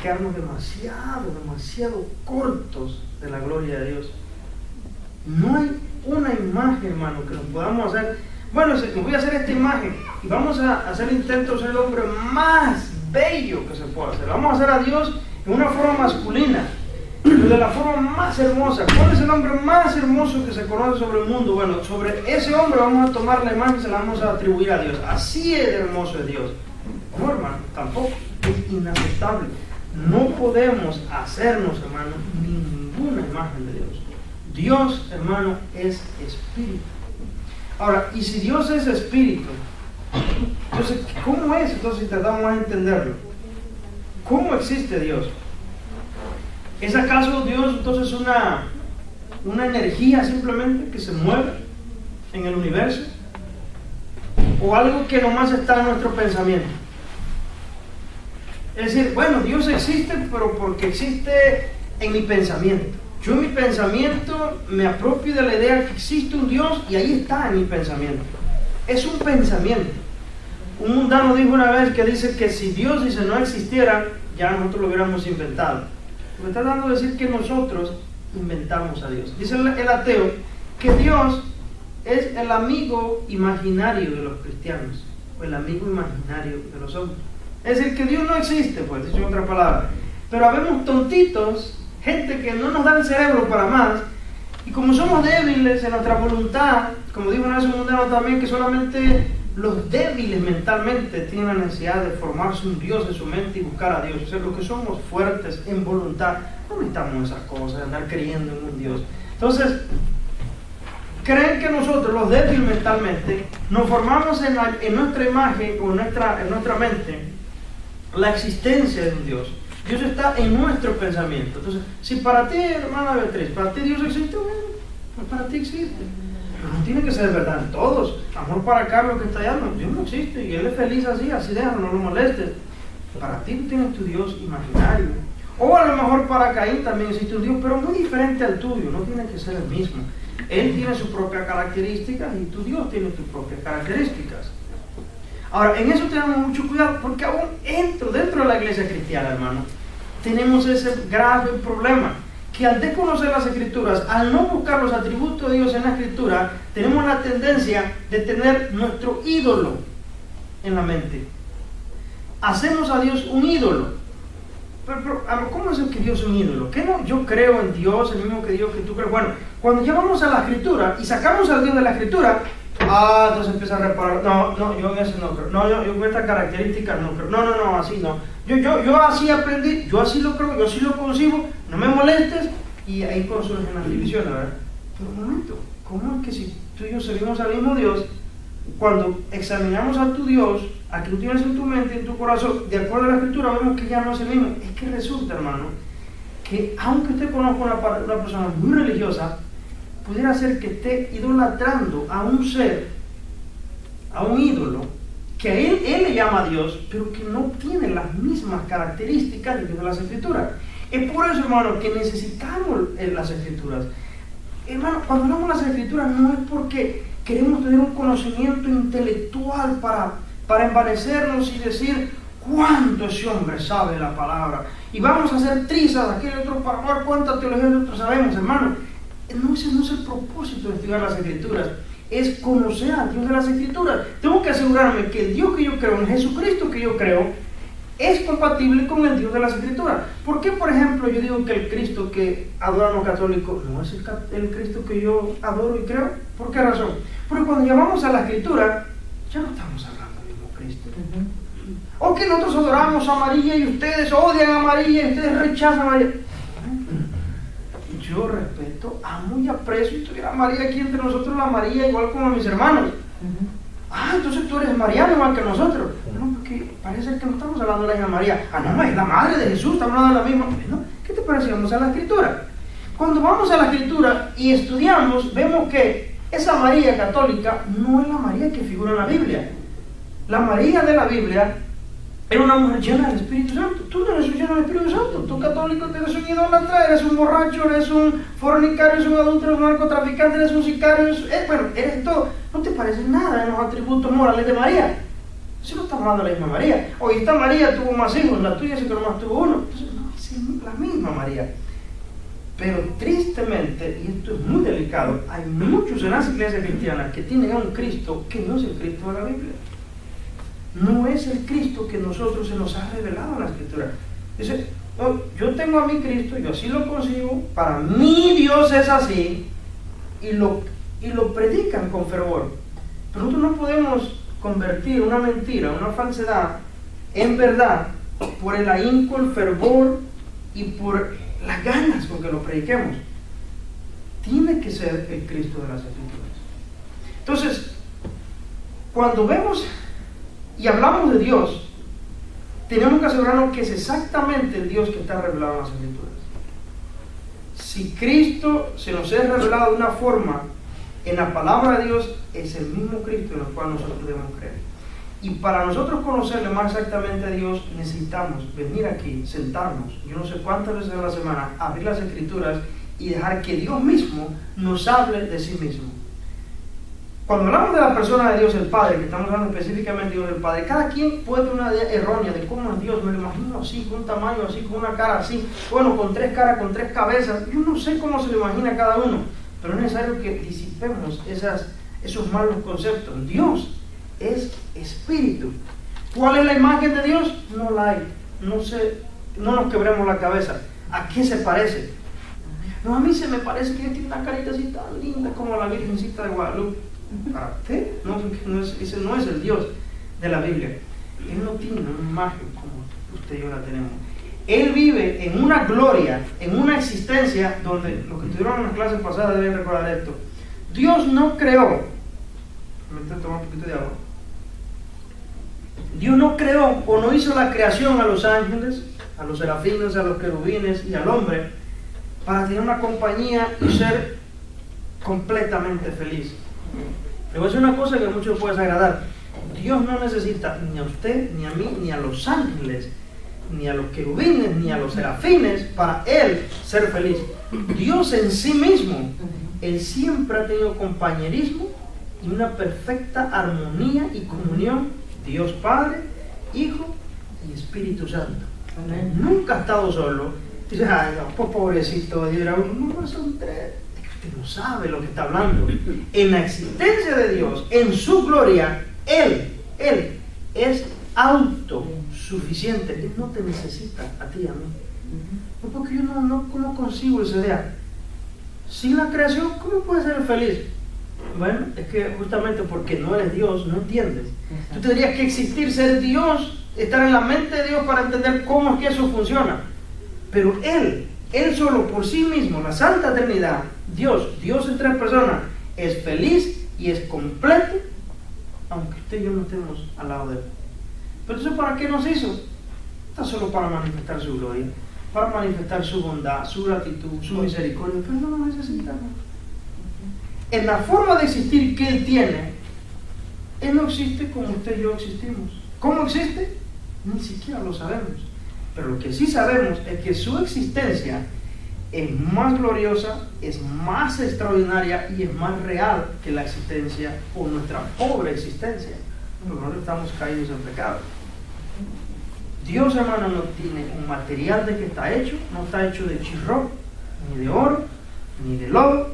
quedarnos demasiado cortos de la gloria de Dios. No hay una imagen, hermano, que nos podamos hacer. Bueno, me voy a hacer esta imagen y vamos a hacer intentos de ser el hombre más bello que se pueda hacer. Vamos a hacer a Dios en una forma masculina, pero de la forma más hermosa. ¿Cuál es el hombre más hermoso que se conoce sobre el mundo? Bueno, sobre ese hombre vamos a tomar la imagen y se la vamos a atribuir a Dios. Así es hermoso es Dios. No, hermano, tampoco. Es inaceptable. No podemos hacernos, hermano, ninguna imagen de Dios. Dios, hermano, es espíritu. Ahora, y si Dios es espíritu, entonces, ¿cómo es? Entonces, si tratamos de entenderlo, ¿cómo existe Dios? ¿Es acaso Dios entonces una energía simplemente que se mueve en el universo? ¿O algo que nomás está en nuestro pensamiento? Es decir, bueno, Dios existe, pero porque existe en mi pensamiento. Yo en mi pensamiento me apropio de la idea que existe un Dios y ahí está en mi pensamiento. Es un pensamiento. Un mundano dijo una vez que dice que si Dios dice no existiera, ya nosotros lo hubiéramos inventado. Me está dando a decir que nosotros inventamos a Dios. Dice el ateo que Dios es el amigo imaginario de los cristianos, o el amigo imaginario de los hombres. Es decir, que Dios no existe, pues, dicho en otra palabra. Pero habemos tontitos, gente que no nos da el cerebro para más, y como somos débiles en nuestra voluntad, como dijo una vez un mundano también, que solamente los débiles mentalmente tienen la necesidad de formarse un Dios en su mente y buscar a Dios. O sea, los que somos fuertes en voluntad, no necesitamos esas cosas, de andar creyendo en un Dios. Entonces, creen que nosotros, los débiles mentalmente, nos formamos en nuestra imagen o en nuestra mente la existencia de un Dios. Dios está en nuestro pensamiento. Entonces, si para ti, hermana Beatriz, para ti Dios existe, bueno, pues para ti existe. Pero no tiene que ser verdad en todos. Amor para Carlos que está allá, no, Dios no existe y él es feliz así déjalo, no lo molestes. Para ti tú tienes tu Dios imaginario. O a lo mejor para Caín también existe un Dios, pero muy diferente al tuyo, no tiene que ser el mismo. Él tiene sus propias características y tu Dios tiene tus propias características. Ahora, en eso tenemos mucho cuidado, porque aún dentro de la iglesia cristiana, hermano, tenemos ese grave problema, que al desconocer las escrituras, al no buscar los atributos de Dios en la escritura, tenemos la tendencia de tener nuestro ídolo en la mente. Hacemos a Dios un ídolo. Pero ¿cómo es que Dios es un ídolo? ¿Qué no? Yo creo en Dios, el mismo que Dios que tú crees. Bueno, cuando llevamos a la escritura y sacamos al Dios de la escritura, entonces empieza a reparar. No, yo en eso no creo. No, yo con estas características no creo. No, así no. Yo así aprendí, yo así lo creo, yo así lo concibo, no me molestes, y ahí surgen las divisiones, ¿verdad? Pero un momento, ¿cómo es que si tú y yo servimos al mismo Dios, cuando examinamos a tu Dios, a que tú tienes en tu mente y en tu corazón, de acuerdo a la escritura, vemos que ya no es el mismo? Es que resulta, hermano, que aunque usted conozca una persona muy religiosa, pudiera ser que esté idolatrando a un ser, a un ídolo, que a él le llama Dios, pero que no tiene las mismas características de Dios de las Escrituras. Es por eso, hermano, que necesitamos las Escrituras. Hermano, cuando hablamos de las Escrituras no es porque queremos tener un conocimiento intelectual para envanecernos y decir cuánto ese hombre sabe la palabra. Y vamos a hacer trizas de aquel otro para ver cuánta teología nosotros sabemos, hermano. No, ese no es el propósito de estudiar las Escrituras. Es conocer a Dios de las Escrituras. Tengo que asegurarme que el Dios que yo creo, en Jesucristo que yo creo, es compatible con el Dios de las Escrituras. ¿Por qué, por ejemplo, yo digo que el Cristo que adoran los católicos no es el Cristo que yo adoro y creo? ¿Por qué razón? Porque cuando llamamos a la Escritura, ya no estamos hablando del mismo Cristo. O que nosotros adoramos a María y ustedes odian a María y ustedes rechazan a María. Yo respeto, amo y aprecio y tuviera a María aquí entre nosotros, la María igual como a mis hermanos. Entonces tú eres mariano igual que nosotros. No, porque parece que no estamos hablando de la misma María. No, es la madre de Jesús, estamos hablando de la misma. ¿No? ¿Qué te parece? Vamos a la Escritura. Cuando vamos a la Escritura y estudiamos, vemos que esa María católica no es la María que figura en la Biblia. La María de la Biblia era una mujer llena del Espíritu Santo. Tú no eres lleno del Espíritu Santo. Tú católico eres un idólatra, eres un borracho, eres un fornicario, eres un adúltero, eres un narcotraficante, eres un sicario, eres todo. No te parece nada en los atributos morales de María. Si no estamos hablando de la misma María. Hoy esta María tuvo más hijos, la tuya sí que nomás tuvo uno. Entonces, no, es la misma María. Pero tristemente, y esto es muy delicado, hay muchos en las iglesias cristianas que tienen a un Cristo que no es el Cristo de la Biblia. No es el Cristo que nosotros se nos ha revelado en la Escritura. Dice, yo tengo a mi Cristo, yo así lo concibo, para mí Dios es así, y lo predican con fervor. Pero nosotros no podemos convertir una mentira, una falsedad, en verdad, por el ahínco, el fervor y por las ganas con que lo prediquemos. Tiene que ser el Cristo de las Escrituras. Entonces, cuando vemos y hablamos de Dios, tenemos que asegurarnos que es exactamente el Dios que está revelado en las Escrituras. Si Cristo se nos es revelado de una forma en la palabra de Dios, es el mismo Cristo en el cual nosotros debemos creer. Y para nosotros conocerle más exactamente a Dios, necesitamos venir aquí, sentarnos, yo no sé cuántas veces a la semana, abrir las Escrituras y dejar que Dios mismo nos hable de sí mismo. Cuando hablamos de la persona de Dios el Padre, que estamos hablando específicamente de Dios el Padre, cada quien puede tener una idea errónea de cómo es Dios. Me lo imagino así, con un tamaño así, con una cara así, bueno, con tres caras, con tres cabezas. Yo no sé cómo se lo imagina cada uno, pero es necesario que disipemos esos malos conceptos. Dios es espíritu. ¿Cuál es la imagen de Dios? No la hay. No nos quebremos la cabeza. ¿A qué se parece? No, a mí se me parece que tiene una carita así tan linda como la Virgencita de Guadalupe. ¿Para usted? No, ese no es el Dios de la Biblia. Él no tiene una imagen como usted y yo la tenemos. Él vive en una gloria, en una existencia donde, los que estuvieron en las clases pasadas deben recordar esto. Dios no creó, me tomar un poquito de agua. Dios no creó o no hizo la creación a los ángeles, a los serafines, a los querubines y al hombre para tener una compañía y ser completamente feliz. Le voy a decir una cosa que a muchos puede desagradar. Dios no necesita ni a usted, ni a mí, ni a los ángeles, ni a los querubines, ni a los serafines para Él ser feliz. Dios en sí mismo, Él siempre ha tenido compañerismo y una perfecta armonía y comunión. Dios Padre, Hijo y Espíritu Santo. Amén. Nunca ha estado solo. Dice, ay, no, pues pobrecito, no son tres. Usted no sabe lo que está hablando. En la existencia de Dios, en su gloria, Él es autosuficiente. Él no te necesita a ti y a mí. No, porque yo no ¿cómo consigo esa idea? Sin la creación, ¿cómo puedes ser feliz? Bueno, es que justamente porque no eres Dios, no entiendes. Tú tendrías que existir, ser Dios, estar en la mente de Dios para entender cómo es que eso funciona. Pero Él solo por sí mismo, la Santa Trinidad, Dios en tres personas, es feliz y es completo, aunque usted y yo no estemos al lado de Él. Pero eso ¿para qué nos hizo? Está solo para manifestar su gloria, para manifestar su bondad, su gratitud, su misericordia, pero no lo necesitamos. en la forma de existir que Él tiene, Él no existe como usted y yo existimos. ¿Cómo existe? Ni siquiera lo sabemos. Pero lo que sí sabemos es que su existencia es más gloriosa, es más extraordinaria y es más real que la existencia o nuestra pobre existencia, porque nosotros estamos caídos en pecado. Dios, hermano, no tiene un material de que está hecho, no está hecho de chirro, ni de oro, ni de lodo,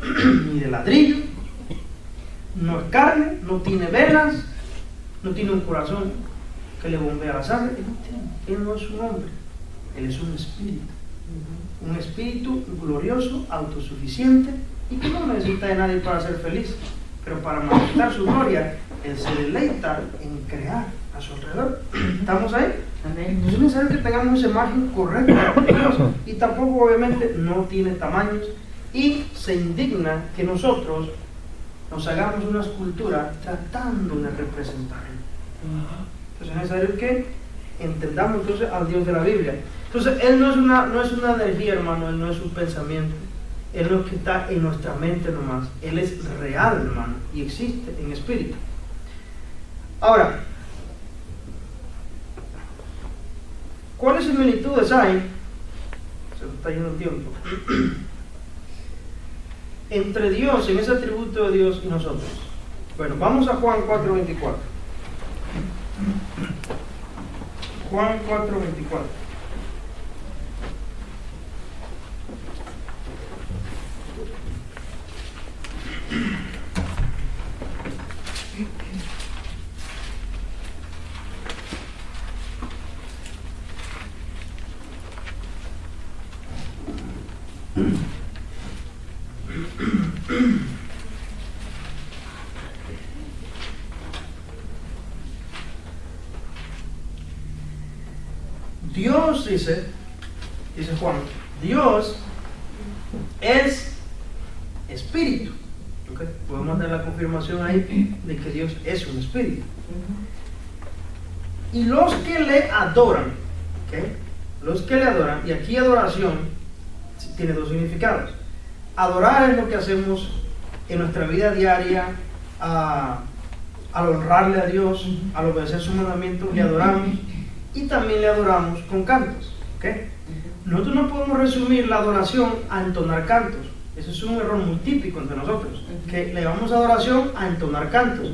ni de ladrillo, no es carne, no tiene venas, no tiene un corazón que le bombea la sangre. Él no es un hombre, Él es un espíritu glorioso, autosuficiente y que no necesita de nadie para ser feliz, pero para manifestar su gloria, Él se deleita en crear a su alrededor. ¿Estamos ahí? Entonces es necesario que tengamos esa imagen correcta de Dios, y tampoco obviamente no tiene tamaños, y se indigna que nosotros nos hagamos una escultura tratando de representarlo. Entonces es necesario que entendamos entonces al Dios de la Biblia. Entonces Él no es una energía, hermano, Él no es un pensamiento, Él no es que está en nuestra mente nomás, Él es real, hermano, y existe en espíritu. Ahora, ¿cuáles similitudes hay? Se nos está yendo el tiempo. Entre Dios, en ese atributo de Dios y nosotros. Bueno, vamos a Juan 4:24. Juan 4:24. Dios dice Juan, Dios es espíritu. ¿Okay? Podemos dar la confirmación ahí de que Dios es un espíritu. Y los que le adoran, ¿okay? Los que le adoran, y aquí adoración tiene dos significados. Adorar es lo que hacemos en nuestra vida diaria, al honrarle a Dios, al obedecer sus mandamientos, le adoramos, y también le adoramos con cantos. ¿Okay? Nosotros no podemos resumir la adoración a entonar cantos. Eso es un error muy típico entre nosotros, que le llamamos adoración a entonar cantos.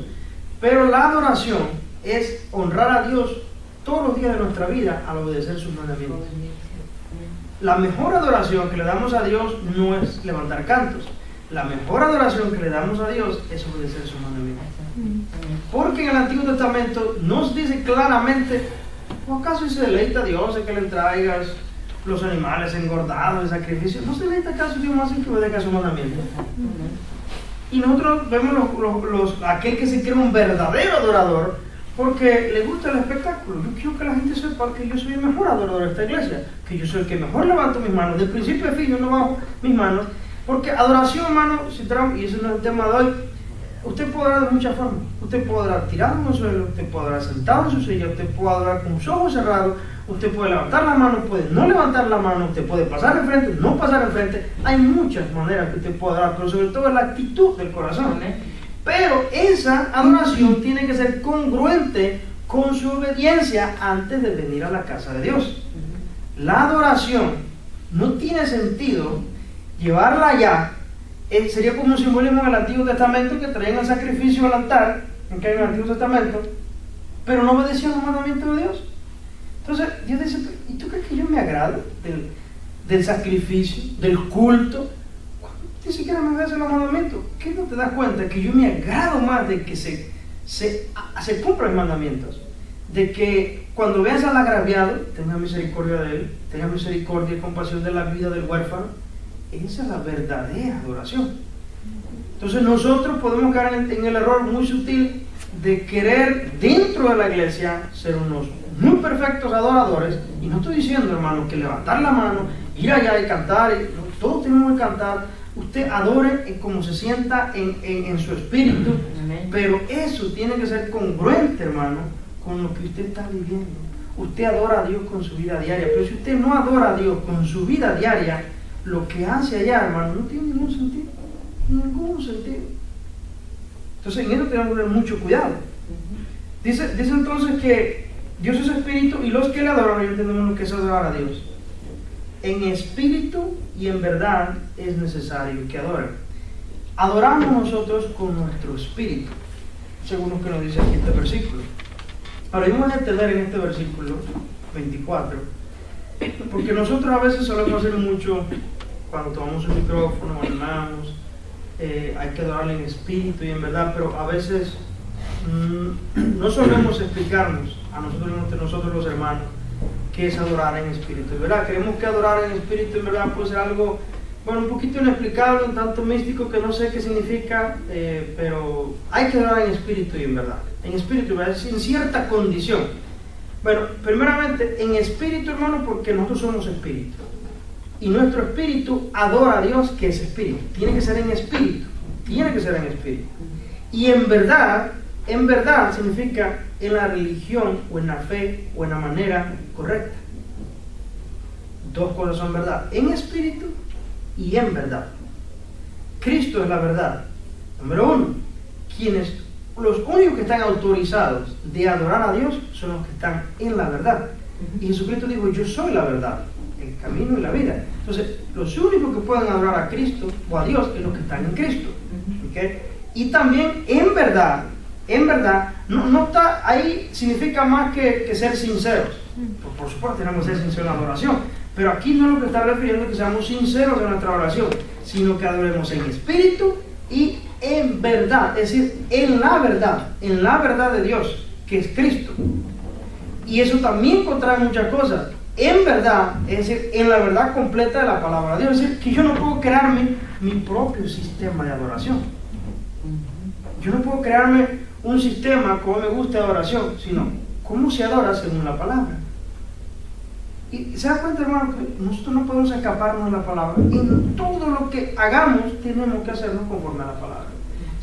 Pero la adoración es honrar a Dios todos los días de nuestra vida al obedecer sus mandamientos. La mejor adoración que le damos a Dios no es levantar cantos. La mejor adoración que le damos a Dios es obedecer sus mandamientos. Porque en el Antiguo Testamento nos dice claramente, ¿o acaso se deleita a Dios en que le traigas los animales engordados de sacrificio? ¿No se deleita acaso Dios más en que obedezca sus mandamientos? Y nosotros vemos aquel que se cree un verdadero adorador porque le gusta el espectáculo. Yo quiero que la gente sepa que yo soy el mejor adorador de esta iglesia, que yo soy el que mejor levanto mis manos, de principio a fin yo no bajo mis manos, porque adoración, hermano, y ese no es el tema de hoy, usted puede adorar de muchas formas. Usted puede adorar tirado en el suelo, usted puede adorar sentado en su silla, usted puede adorar con sus ojos cerrados, usted puede levantar la mano, puede no levantar la mano, usted puede pasar enfrente, no pasar enfrente. Hay muchas maneras que usted puede adorar, pero sobre todo es la actitud del corazón. Pero esa adoración tiene que ser congruente con su obediencia antes de venir a la casa de Dios. La adoración no tiene sentido llevarla allá. Sería como un simbolismo en el Antiguo Testamento que traían el sacrificio al altar, en el Antiguo Testamento, pero no obedecían los mandamientos de Dios. Entonces Dios dice, ¿y tú crees que yo me agrado del sacrificio, del culto? Ni siquiera me obedecen los mandamientos. ¿Qué no te das cuenta? Que yo me agrado más de que se cumplan los mandamientos, de que cuando veas al agraviado tenga misericordia de él, tenga misericordia y compasión de la vida del huérfano. Esa es la verdadera adoración. Entonces nosotros podemos caer en el error muy sutil de querer dentro de la iglesia ser unos muy perfectos adoradores. Y no estoy diciendo, hermano, que levantar la mano, ir allá y cantar, todos tenemos que cantar. Usted adore como se sienta en su espíritu, pero eso tiene que ser congruente, hermano, con lo que usted está viviendo. Usted adora a Dios con su vida diaria, pero si usted no adora a Dios con su vida diaria, lo que hace allá, hermano, no tiene ningún sentido. Ningún sentido. Entonces en eso tenemos que tener mucho cuidado. Dice entonces que Dios es espíritu y los que le adoran, ya entendemos lo que es adorar a Dios. En espíritu y en verdad es necesario que adoren. Adoramos nosotros con nuestro espíritu, según lo que nos dice aquí este versículo. Ahora vamos a entender en este versículo 24, porque nosotros a veces solemos hacer mucho cuando tomamos un micrófono, animamos, hay que adorarle en espíritu y en verdad, pero a veces no solemos explicarnos a nosotros los hermanos qué es adorar en espíritu, ¿verdad? Creemos que adorar en espíritu en verdad puede ser algo, bueno, un poquito inexplicable, un tanto místico, que no sé qué significa, pero hay que adorar en espíritu y en verdad. En espíritu, ¿verdad? Es en cierta condición. Bueno, primeramente, en espíritu, hermano, porque nosotros somos espíritu. Y nuestro espíritu adora a Dios, que es espíritu. Tiene que ser en espíritu. Tiene que ser en espíritu. Y en verdad significa en la religión, o en la fe, o en la manera correcta. Dos cosas son verdad. En espíritu y en verdad. Cristo es la verdad. Número uno, los únicos que están autorizados de adorar a Dios son los que están en la verdad. Y Jesucristo dijo, yo soy la verdad, el camino y la vida. Entonces, los únicos que pueden adorar a Cristo o a Dios es los que están en Cristo. ¿Okay? Y también en verdad, no está ahí, significa más que ser sinceros. Por supuesto, tenemos que ser sinceros en la adoración. Pero aquí no es lo que está refiriendo que seamos sinceros en nuestra oración, sino que adoremos en espíritu y en verdad, es decir, en la verdad de Dios, que es Cristo. Y eso también contrae muchas cosas. En verdad, es decir, en la verdad completa de la palabra de Dios. Es decir, que yo no puedo crearme mi propio sistema de adoración. Yo no puedo crearme un sistema como me gusta de adoración, sino cómo se adora según la palabra. Y se da cuenta, hermano, que nosotros no podemos escaparnos de la palabra. En todo lo que hagamos tenemos que hacernos conforme a la palabra.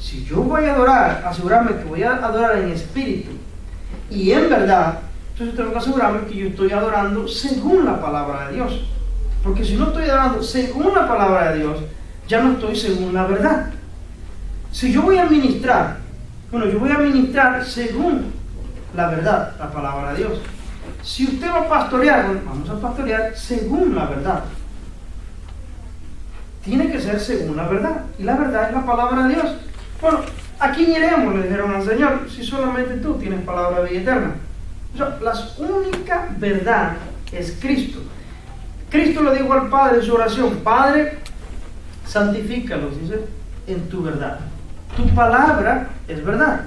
Si yo voy a adorar, asegurarme que voy a adorar en espíritu y en verdad, entonces tengo que asegurarme que yo estoy adorando según la palabra de Dios. Porque si no estoy adorando según la palabra de Dios, ya no estoy según la verdad. Si yo voy a ministrar, yo voy a ministrar según la verdad, la palabra de Dios. Si usted va a pastorear, vamos a pastorear según la verdad. Tiene que ser según la verdad. Y la verdad es la palabra de Dios. Bueno, ¿a quién iremos?, le dijeron al Señor, si solamente tú tienes palabra de vida eterna. O sea, la única verdad es Cristo. Cristo le dijo al Padre en su oración, Padre, santifícalos, dice, en tu verdad. Tu palabra es verdad.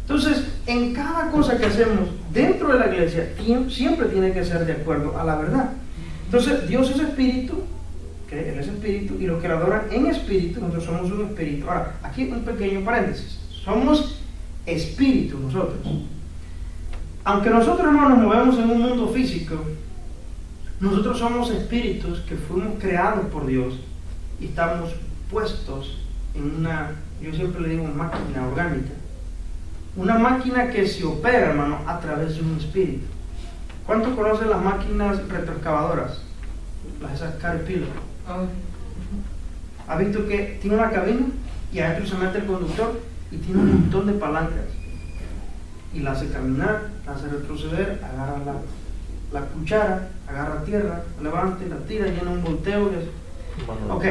Entonces, en cada cosa que hacemos dentro de la iglesia, siempre tiene que ser de acuerdo a la verdad. Entonces, Dios es espíritu, que Él es espíritu, y los que lo adoran en espíritu, nosotros somos un espíritu. Ahora, aquí un pequeño paréntesis. Somos espíritu nosotros. Aunque nosotros, hermanos, nos movemos en un mundo físico, nosotros somos espíritus que fuimos creados por Dios y estamos puestos en una, yo siempre le digo, máquina orgánica. Una máquina que se opera, hermano, a través de un espíritu. ¿Cuántos conocen las máquinas retroexcavadoras? Esas Caterpillar. ¿Ha visto que tiene una cabina y adentro se mete el conductor y tiene un montón de palancas? Y la hace caminar, la hace retroceder, agarra la cuchara, agarra tierra, levanta y la tira, llena un volteo. Ok,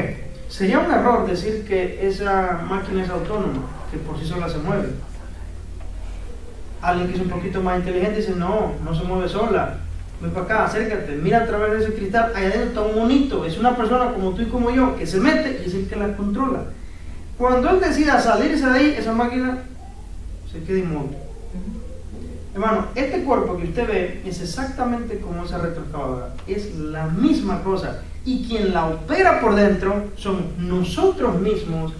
sería un error decir que esa máquina es autónoma, que por sí sola se mueve. Alguien que es un poquito más inteligente dice, no se mueve sola. Ven para acá, acércate, mira a través de ese cristal, allá adentro está un monito, es una persona como tú y como yo, que se mete y es el que la controla. Cuando él decida salirse de ahí, esa máquina se queda inmóvil. Hermano, este cuerpo que usted ve es exactamente como esa retroexcavadora, es la misma cosa, y quien la opera por dentro somos nosotros mismos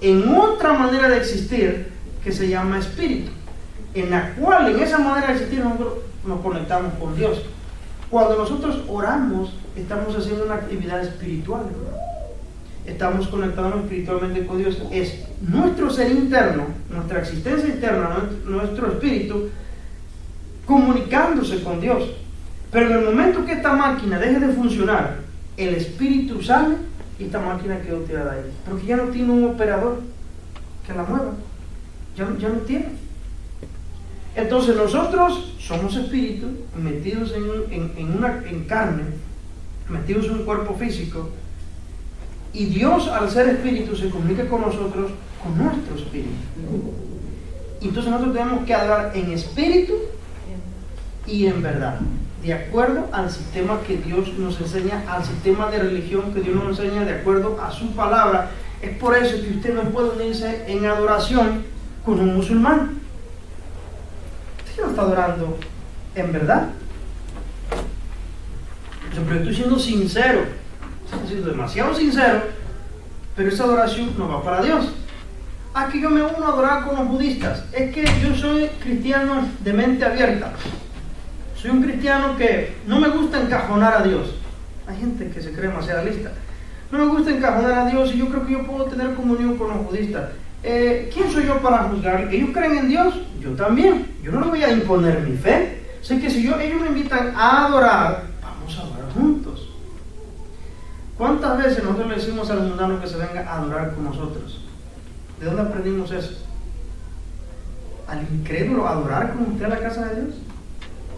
en otra manera de existir que se llama espíritu, en la cual en esa manera de existir nosotros nos conectamos con Dios. Cuando nosotros oramos, estamos haciendo una actividad espiritual, ¿verdad? Estamos conectándonos espiritualmente con Dios. Es nuestro ser interno, nuestra existencia interna, nuestro espíritu, comunicándose con Dios. Pero en el momento que esta máquina deje de funcionar, el espíritu sale y esta máquina quedó tirada ahí. Porque ya no tiene un operador que la mueva. Ya no tiene. Entonces nosotros somos espíritus metidos en carne, metidos en un cuerpo físico, y Dios, al ser espíritu, se comunica con nosotros con nuestro espíritu. Y entonces nosotros tenemos que adorar en espíritu y en verdad, de acuerdo al sistema que Dios nos enseña, al sistema de religión que Dios nos enseña, de acuerdo a su palabra. Es por eso que usted no puede unirse en adoración con un musulmán. Usted no está adorando en verdad. Pero estoy siendo sincero, estoy siendo demasiado sincero, pero esa adoración no va para Dios. Aquí yo me uno a adorar con los budistas. Es que yo soy cristiano de mente abierta. Soy un cristiano que no me gusta encajonar a Dios. Hay gente que se cree demasiado lista. No me gusta encajonar a Dios y yo creo que yo puedo tener comunión con los budistas. ¿Quién soy yo para juzgar? ¿Ellos creen en Dios? Yo también. Yo no les voy a imponer mi fe. Sé que si ellos me invitan a adorar, vamos a adorar juntos. ¿Cuántas veces nosotros le decimos al mundano que se venga a adorar con nosotros? ¿De dónde aprendimos eso? ¿Al incrédulo adorar con usted a la casa de Dios?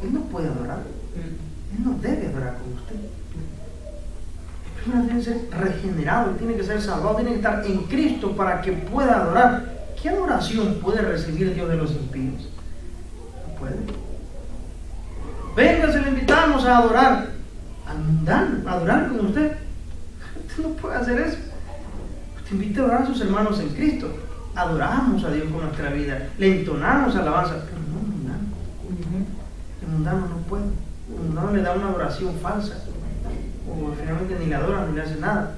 Él no puede adorar. Él no debe adorar con usted. Primero tiene que ser regenerado, tiene que ser salvado, tiene que estar en Cristo para que pueda adorar. ¿Qué adoración puede recibir Dios de los impíos? No puede. Venga, se le invitamos a adorar al mundano, a adorar con usted. Usted no puede hacer eso. Usted invita a adorar a sus hermanos en Cristo. Adoramos a Dios con nuestra vida, le entonamos alabanza, pero no mundano. El mundano no puede. El mundano le da una adoración falsa, o finalmente ni le adora ni le hace nada.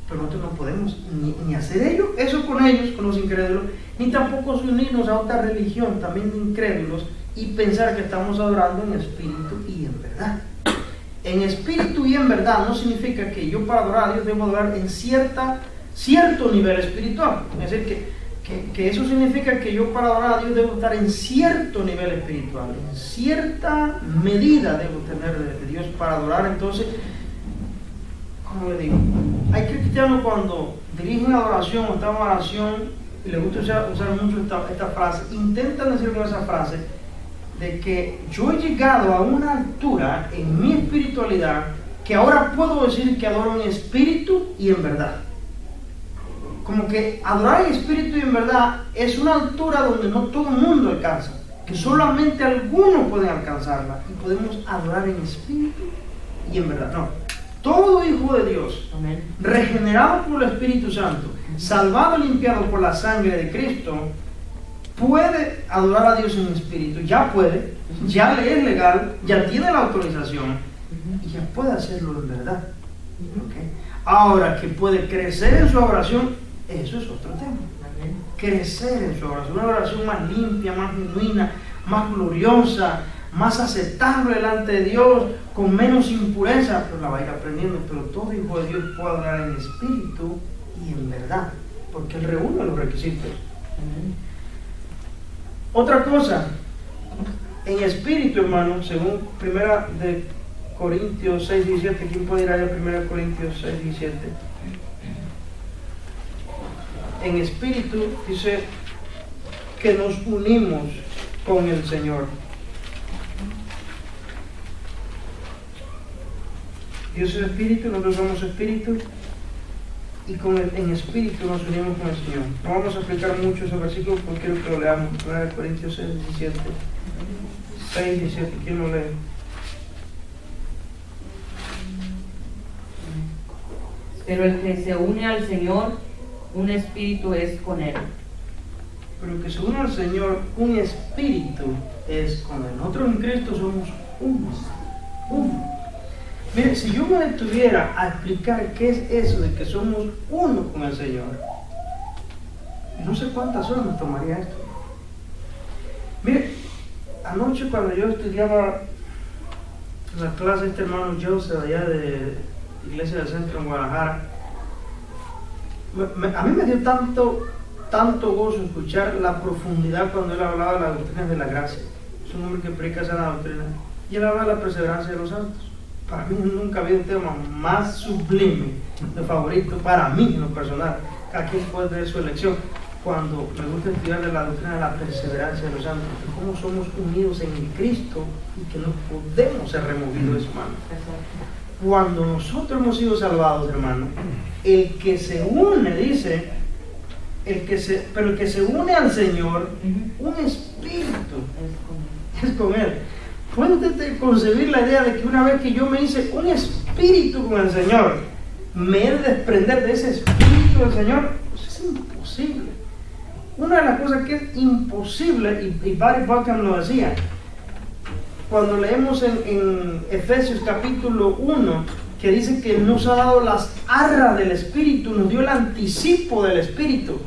Pero nosotros no podemos ni hacer eso con ellos, con los incrédulos, ni tampoco unirnos a otra religión también de incrédulos y pensar que estamos adorando en espíritu y en verdad. En espíritu y en verdad no significa que yo para adorar a Dios debo adorar en cierto nivel espiritual. Es decir, que eso significa que yo para adorar a Dios debo estar en cierto nivel espiritual, en cierta medida debo tener de Dios para adorar. Entonces, ¿cómo le digo? Hay cristianos cuando dirigen adoración o están en oración y les gusta usar mucho esta frase, intentan decir con esa frase de que yo he llegado a una altura en mi espiritualidad que ahora puedo decir que adoro en espíritu y en verdad. Como que adorar en espíritu y en verdad es una altura donde no todo el mundo alcanza, que solamente algunos pueden alcanzarla y podemos adorar en espíritu y en verdad. No, todo hijo de Dios, amén, regenerado por el Espíritu Santo, salvado y limpiado por la sangre de Cristo, puede adorar a Dios en espíritu, ya puede, ya le es legal, ya tiene la autorización y ya puede hacerlo en verdad. ¿Okay? Ahora, que puede crecer en su oración, eso es otro tema. Crecer en su oración, una oración más limpia, más genuina, más gloriosa, más aceptable delante de Dios, con menos impureza, pero la va a ir aprendiendo. Pero todo hijo de Dios puede adorar en espíritu y en verdad, porque Él reúne los requisitos. Otra cosa, en espíritu, hermano, según 1 Corintios 6:17, ¿quién puede ir allá a 1 Corintios 6:17? En espíritu dice que nos unimos con el Señor. Dios es espíritu, nosotros somos espíritu y en espíritu nos unimos con el Señor. No vamos a explicar mucho ese versículo porque quiero que lo leamos. 1 Corintios 6:17. 6:17, ¿quién lo lee?
Pero el que se une al Señor, un espíritu es con Él.
Pero el que se une al Señor, un espíritu es con Él. Nosotros en Cristo somos uno. Mire, si yo me detuviera a explicar qué es eso de que somos uno con el Señor, no sé cuántas horas me tomaría esto. Mire, anoche cuando yo estudiaba la clase de este hermano Joseph allá de Iglesia del Centro en Guadalajara, a mí me dio tanto gozo escuchar la profundidad cuando él hablaba de las doctrinas de la gracia. Es un hombre que predica esa doctrina y él habla de la perseverancia de los santos. Para mí nunca había un tema más sublime, de favorito para mí en lo personal. Cada quien puede tener su elección, cuando me gusta estudiar de la doctrina de la perseverancia de los santos, de cómo somos unidos en Cristo y que no podemos ser removidos de su mano. Cuando nosotros hemos sido salvados, hermano, el que se une, dice, pero el que se une al Señor, un espíritu es con Él. ¿Puede usted concebir la idea de que una vez que yo me hice un espíritu con el Señor, me he de desprender de ese espíritu del Señor? Pues es imposible. Una de las cosas que es imposible, y Barry Buckham lo decía, cuando leemos en Efesios capítulo 1, que dice que nos ha dado las arras del Espíritu, nos dio el anticipo del Espíritu.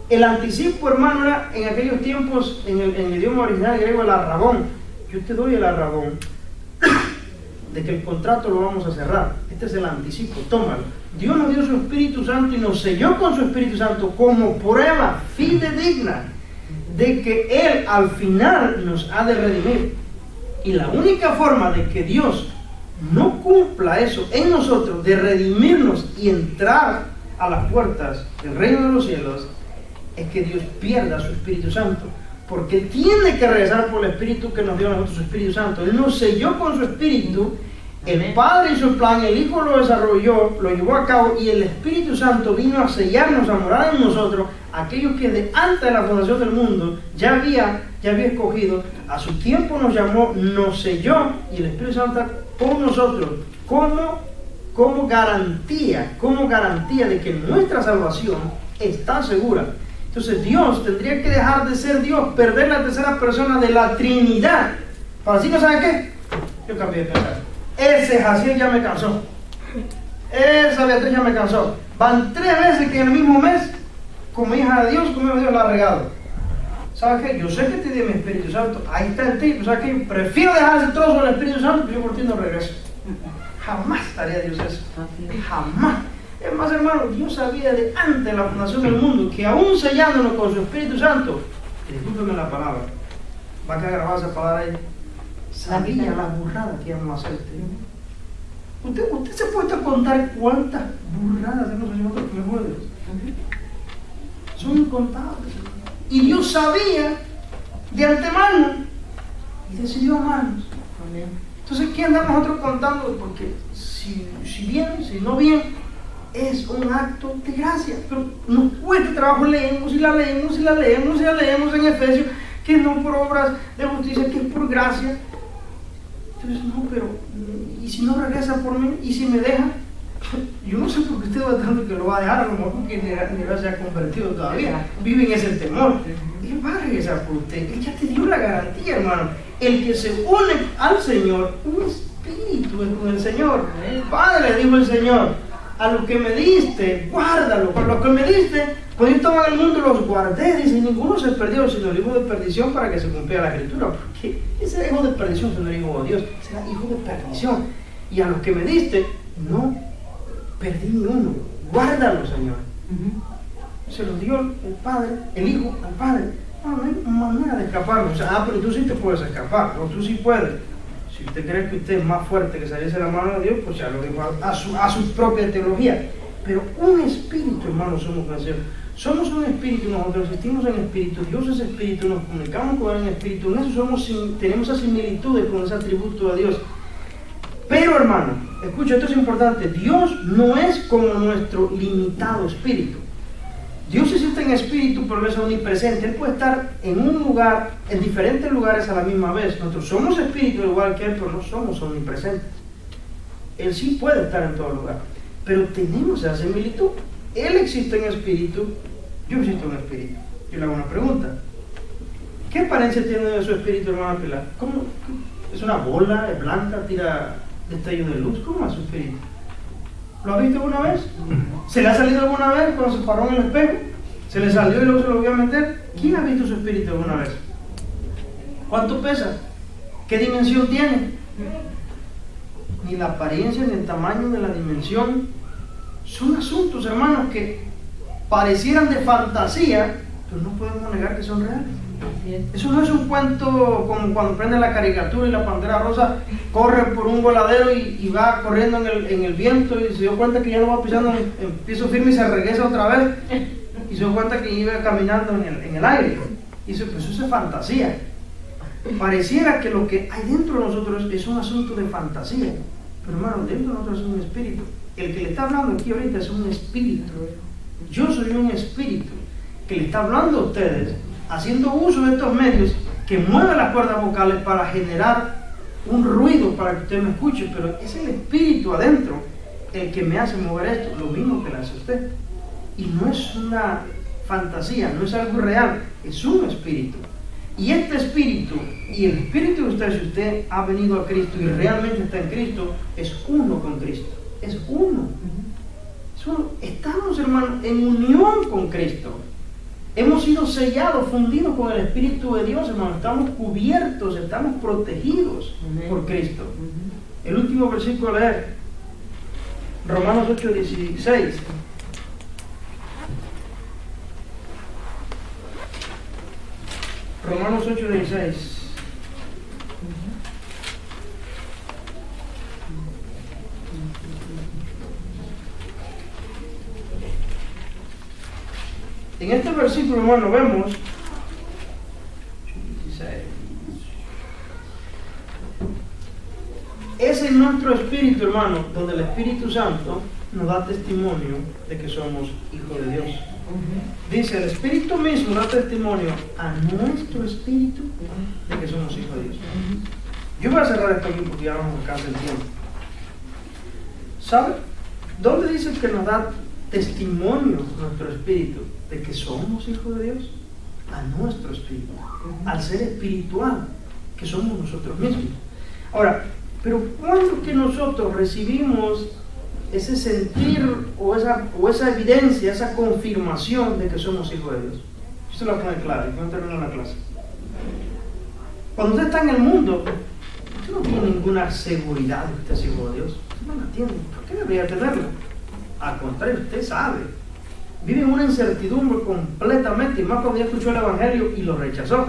El anticipo, hermano, era en aquellos tiempos, en el idioma original griego, el arrabón. Yo te doy el arrabón de que el contrato lo vamos a cerrar. Este es el anticipo, tómalo. Dios nos dio su Espíritu Santo y nos selló con su Espíritu Santo como prueba fidedigna de que Él al final nos ha de redimir. Y la única forma de que Dios no cumpla eso en nosotros, de redimirnos y entrar a las puertas del reino de los cielos, es que Dios pierda su Espíritu Santo, porque tiene que regresar por el Espíritu que nos dio a nosotros, su Espíritu Santo. Él nos selló con su Espíritu, el Padre hizo el plan, el Hijo lo desarrolló, lo llevó a cabo, y el Espíritu Santo vino a sellarnos, a morar en nosotros, aquellos que de antes de la fundación del mundo ya había escogido, a su tiempo nos llamó, nos selló, y el Espíritu Santo está con nosotros como garantía de que nuestra salvación está segura. Entonces Dios tendría que dejar de ser Dios, perder la tercera persona de la Trinidad, para así, ¿no sabe qué? Yo cambié de pensar. Ese Jaciel ya me cansó, esa Beatriz ya me cansó. Van 3 veces que en el mismo mes, como hija de Dios, como Dios la ha regado. ¿Sabes qué? Yo sé que te di mi Espíritu Santo, ahí está el tipo. ¿Sabes qué? Prefiero dejar ese trozo del Espíritu Santo, pero yo por ti no regreso. Jamás haría Dios eso, jamás. Es más, hermano, Dios sabía de antes de la fundación del mundo que aún sellándonos con su Espíritu Santo, discúlpeme la palabra, va a quedar grabada esa palabra ahí, sabía la burrada que íbamos a hacer. Usted se puede contar cuántas burradas hemos hecho nosotros como pueblos. Son incontables. Y Dios sabía de antemano y decidió amarnos. Entonces, ¿qué andamos nosotros contando? Porque si bien, si no bien, es un acto de gracia. Pero nos cuesta trabajo, leemos en Efesios, que no por obras de justicia, que es por gracia. Entonces, no, pero, ¿y si no regresa por mí? ¿Y si me deja? Yo no sé por qué usted va tanto que lo va a dejar, a lo mejor porque ni se ha convertido todavía. Vive en ese temor. Él va a regresar por usted. Él ya te dio la garantía, hermano. El que se une al Señor, un espíritu es con el Señor. Padre, dijo el Señor, a lo que me diste, guárdalo. Por lo que me diste, pues yo estaba en el mundo, los guardé. Dice, ninguno se perdió, sino el hijo de perdición, para que se cumpliera la Escritura. Porque ese hijo de perdición no era hijo de Dios, será hijo de perdición. Y a los que me diste, no perdí ni uno. Guárdalo, Señor. Se lo dio el Padre, el Hijo al Padre. No hay manera de escaparlo. O sea, pero tú sí te puedes escapar, o tú sí puedes. Si usted cree que usted es más fuerte que salirse de la mano de Dios, pues ya lo dijo a su propia teología. Pero un espíritu, hermano, somos con el Señor. Somos un espíritu, nosotros existimos en espíritu, Dios es espíritu, nos comunicamos con Él en espíritu. En eso tenemos esas similitudes con ese atributo de Dios. Pero, hermano, escucha, esto es importante. Dios no es como nuestro limitado espíritu. Dios existe en espíritu, pero es omnipresente. Él puede estar en un lugar, en diferentes lugares a la misma vez. Nosotros somos espíritu igual que Él, pero no somos omnipresentes. Él sí puede estar en todo lugar, pero tenemos esa similitud. Él existe en espíritu, yo existo en espíritu. Yo le hago una pregunta. ¿Qué apariencia tiene de su espíritu, hermana Pilar? ¿Cómo? ¿Es una bola? ¿Es blanca? ¿Tira destellos de luz? ¿Cómo es su espíritu? ¿Lo ha visto alguna vez? ¿Se le ha salido alguna vez cuando se paró en el espejo? ¿Se le salió y luego se lo volvió a meter? ¿Quién ha visto su espíritu alguna vez? ¿Cuánto pesa? ¿Qué dimensión tiene? Ni la apariencia ni el tamaño de la dimensión. Son asuntos, hermanos, que parecieran de fantasía, pero no podemos negar que son reales. Eso no es un cuento como cuando prende la caricatura y la pantera rosa corre por un voladero y va corriendo en el viento y se dio cuenta que ya no va pisando en piso firme y se regresa otra vez. y se dio cuenta que iba caminando en el aire. Y dice, pues eso es fantasía. Pareciera que lo que hay dentro de nosotros es un asunto de fantasía. Pero hermano, dentro de nosotros es un espíritu. El que le está hablando aquí ahorita es un espíritu. Yo soy un espíritu que le está hablando a ustedes, haciendo uso de estos medios que mueven las cuerdas vocales para generar un ruido para que usted me escuche, pero es el espíritu adentro el que me hace mover esto, lo mismo que le hace a usted. Y no es una fantasía, no es algo real, es un espíritu. Y este espíritu y el espíritu de usted, si usted ha venido a Cristo y realmente está en Cristo, es uno con Cristo, es uno. Estamos, hermanos, en unión con Cristo. Hemos sido sellados, fundidos con el Espíritu de Dios, hermano. Estamos cubiertos, estamos protegidos por Cristo. El último versículo a leer, Romanos 8:16. Romanos 8:16. En este versículo, hermano, vemos es en nuestro espíritu, hermano, donde el Espíritu Santo nos da testimonio de que somos hijos de Dios. Dice, el Espíritu mismo da testimonio a nuestro espíritu de que somos hijos de Dios. Yo voy a cerrar esto aquí porque ya vamos a alcanzar el tiempo. ¿Sabe? ¿Dónde dice que nos da testimonio nuestro espíritu de que somos hijos de Dios? A nuestro espíritu, al ser espiritual que somos nosotros mismos. Ahora, pero ¿cuándo que nosotros recibimos ese sentir o esa evidencia, esa confirmación de que somos hijos de Dios? Esto lo pone claro, y cuando termina la clase. Cuando usted está en el mundo, usted no tiene ninguna seguridad de que usted es hijo de Dios. Usted no la tiene. ¿Por qué debería tenerla? Al contrario, usted sabe. Vive en una incertidumbre completamente, y más cuando ya escuchó el Evangelio y lo rechazó.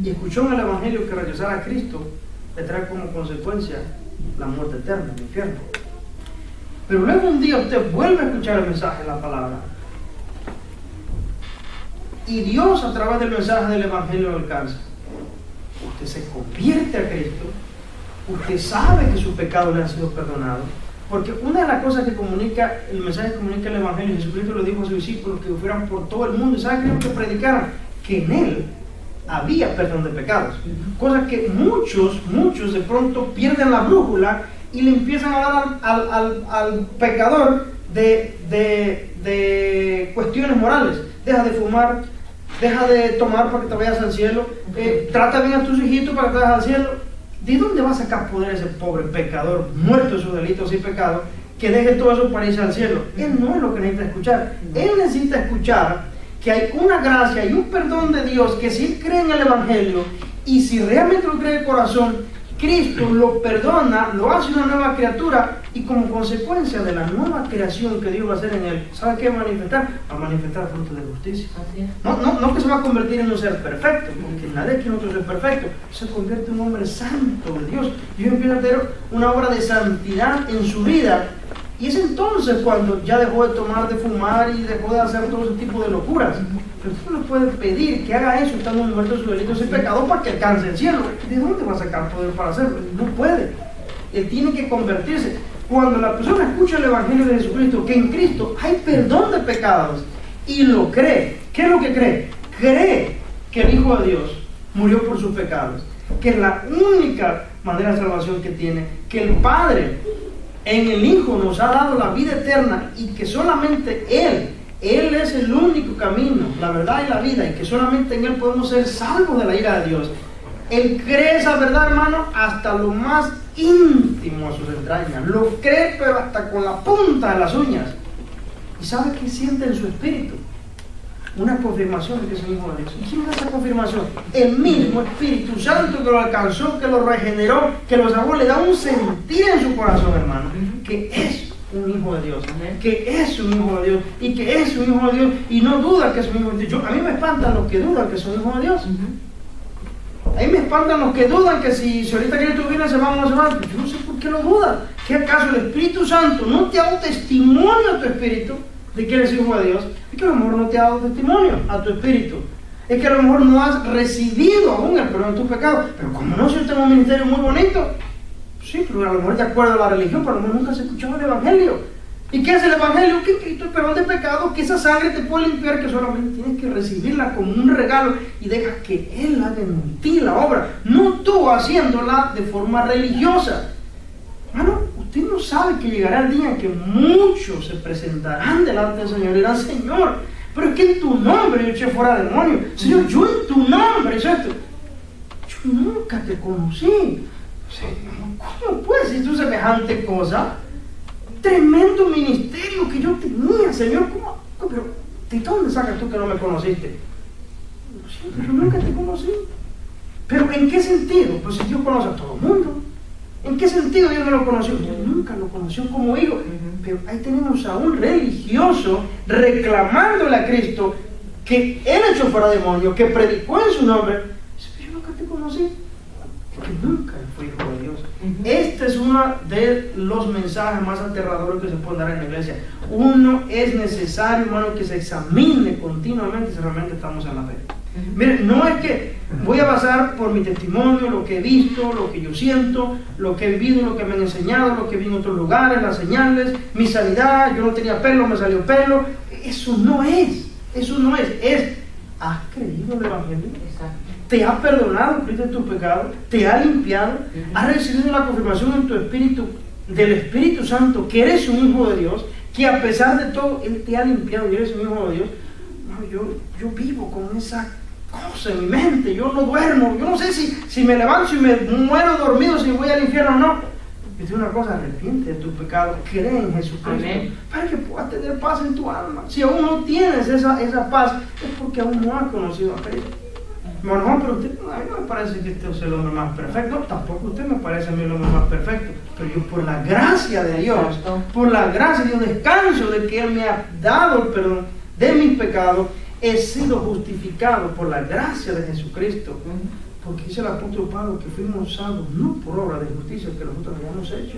Y escuchó en el Evangelio que rechazar a Cristo le trae como consecuencia la muerte eterna, el infierno. Pero luego un día usted vuelve a escuchar el mensaje de la palabra. Y Dios a través del mensaje del Evangelio lo alcanza. Usted se convierte a Cristo. Usted sabe que sus pecados le han sido perdonados. Porque una de las cosas que comunica, el mensaje que comunica el Evangelio, Jesucristo le dijo a sus discípulos que fueran por todo el mundo. ¿Y saben qué? Que predicaran que en Él había perdón de pecados. Cosa que muchos de pronto pierden la brújula y le empiezan a dar al pecador de cuestiones morales. Deja de fumar, deja de tomar para que te vayas al cielo, trata bien a tus hijitos para que te vayas al cielo. ¿De dónde va a sacar poder ese pobre pecador, muerto de sus delitos y pecados, que deje todo eso para irse al cielo? Él no es lo que necesita escuchar. Él necesita escuchar que hay una gracia y un perdón de Dios, que si él cree en el Evangelio y si realmente lo cree de corazón, Cristo lo perdona, lo hace una nueva criatura, y como consecuencia de la nueva creación que Dios va a hacer en él, ¿sabe qué va a manifestar? Va a manifestar fruto de justicia. No que se va a convertir en un ser perfecto, porque nadie quiere otro ser perfecto. Se convierte en un hombre santo de Dios. Dios empieza a tener una obra de santidad en su vida. Y es entonces cuando ya dejó de tomar, de fumar y dejó de hacer todo ese tipo de locuras. Pero usted no puede pedir que haga eso estando muerto de sus delitos y pecados para que alcance el cielo. ¿De dónde va a sacar poder para hacerlo? No puede. Él tiene que convertirse. Cuando la persona escucha el Evangelio de Jesucristo, que en Cristo hay perdón de pecados, y lo cree, ¿qué es lo que cree? Cree que el Hijo de Dios murió por sus pecados, que es la única manera de salvación que tiene, que el Padre en el Hijo nos ha dado la vida eterna, y que solamente Él es el único camino, la verdad y la vida, y que solamente en Él podemos ser salvos de la ira de Dios. Él cree esa verdad, hermano, hasta lo más íntimo a sus entrañas. Lo cree, pero hasta con la punta de las uñas. ¿Y sabe qué siente en su espíritu? Una confirmación de que es un hijo de Dios. ¿Y quién es esa confirmación? El mismo Espíritu Santo que lo alcanzó, que lo regeneró, que lo salvó. Le da un sentir en su corazón, hermano, que es un hijo de Dios, que es un hijo de Dios, y que es un hijo de Dios, y no duda que es un hijo de Dios. A mí me espantan los que dudan que son hijos de Dios. A mí me espantan los que dudan que si ahorita Cristo viene se van o no se van. Yo no sé por qué lo dudan. ¿Qué acaso el Espíritu Santo no te da un testimonio a tu espíritu de que eres hijo de Dios, es que a lo mejor no te ha dado testimonio a tu espíritu. Es que a lo mejor no has recibido aún el perdón de tus pecados. Pero como no, si yo tengo un ministerio muy bonito, sí, pero a lo mejor de acuerdo a la religión, pero a lo mejor nunca has escuchado el Evangelio. ¿Y qué es el Evangelio? Que Cristo es perdón de pecado, que esa sangre te puede limpiar, que solamente tienes que recibirla como un regalo y dejas que Él haga en ti la obra, no tú haciéndola de forma religiosa. Hermano, usted no sabe que llegará el día en que muchos se presentarán delante del Señor y dirán: Señor, pero es que en tu nombre yo eché fuera demonios. Señor, yo en tu nombre, ¿cierto? Yo nunca te conocí. ¿Cómo puedes decir tú semejante cosa? Tremendo ministerio que yo tenía, Señor. ¿Cómo? Pero ¿de dónde sacas tú que no me conociste? Lo siento, yo nunca te conocí. ¿Pero en qué sentido? Pues si Dios conoce a todo el mundo. ¿En qué sentido Dios no lo conoció? Dios nunca lo conoció como hijo. Pero ahí tenemos a un religioso reclamándole a Cristo que Él echó fuera demonios, que predicó en su nombre. Pero yo nunca te conocí. Es que nunca fue hijo de Dios. Este es uno de los mensajes más aterradores que se pueden dar en la iglesia. Uno es necesario, hermano, que se examine continuamente si realmente estamos en la fe. Miren, no es que voy a basar por mi testimonio, lo que he visto, lo que yo siento, lo que he vivido, lo que me han enseñado, lo que vi en otros lugares, las señales, mi sanidad, yo no tenía pelo, me salió pelo. Eso no es, ¿has creído en el Evangelio?
Exacto.
¿Te ha perdonado Cristo de tus pecados? ¿Te ha limpiado? ¿Has recibido la confirmación en tu espíritu del Espíritu Santo que eres un hijo de Dios? Que a pesar de todo Él te ha limpiado y eres un hijo de Dios. No, yo vivo con esa cosa en mi mente, yo no duermo, yo no sé si me levanto y me muero dormido, si voy al infierno o no. Es una cosa: arrepiente de tus pecados, cree en Jesucristo. Amén. Para que puedas tener paz en tu alma. Si aún no tienes esa paz, es porque aún no has conocido a Cristo. Bueno, pero usted, a mí no me parece que usted es el hombre más perfecto, tampoco usted me parece a mí el hombre más perfecto, pero yo, por la gracia de Dios, por la gracia de Dios, descanso de que Él me ha dado el perdón de mis pecados, he sido justificado por la gracia de Jesucristo. Porque dice el apóstol Pablo que fuimos salvos no por obra de justicia que nosotros hayamos hecho,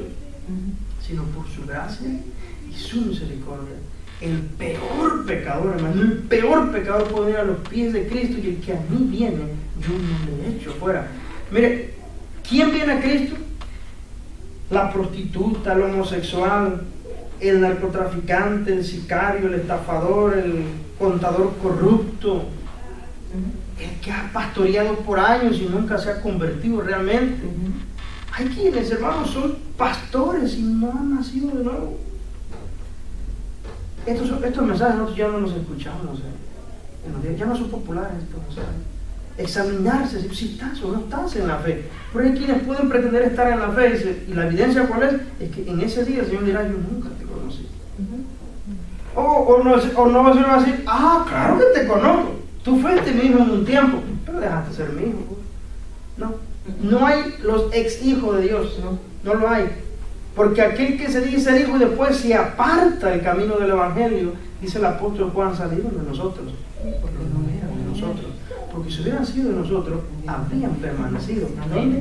sino por su gracia y su misericordia. El peor pecador, hermano, el peor pecador puede venir a los pies de Cristo, y el que a mí viene, yo no le echo fuera. Mire, ¿quién viene a Cristo? La prostituta, el homosexual, el narcotraficante, el sicario, el estafador, el contador corrupto, el que ha pastoreado por años y nunca se ha convertido realmente. Hay quienes, hermanos, son pastores y no han nacido de nuevo. Estos mensajes nosotros ya no los escuchamos, ya no son populares estos mensajes. Examinarse si estás o no estás en la fe. Pero hay quienes pueden pretender estar en la fe, y la evidencia cuál es que en ese día el Señor dirá: yo nunca te conocí. O no va a decir: ah, claro que te conozco, tú fuiste mi hijo en un tiempo, pero dejaste de ser mi hijo. No hay los ex hijos de Dios, no lo hay. Porque aquel que se dice ser hijo y después se aparta del camino del Evangelio, dice el apóstol Juan, salieron de nosotros, porque no eran de nosotros. Porque si hubieran sido de nosotros, habrían permanecido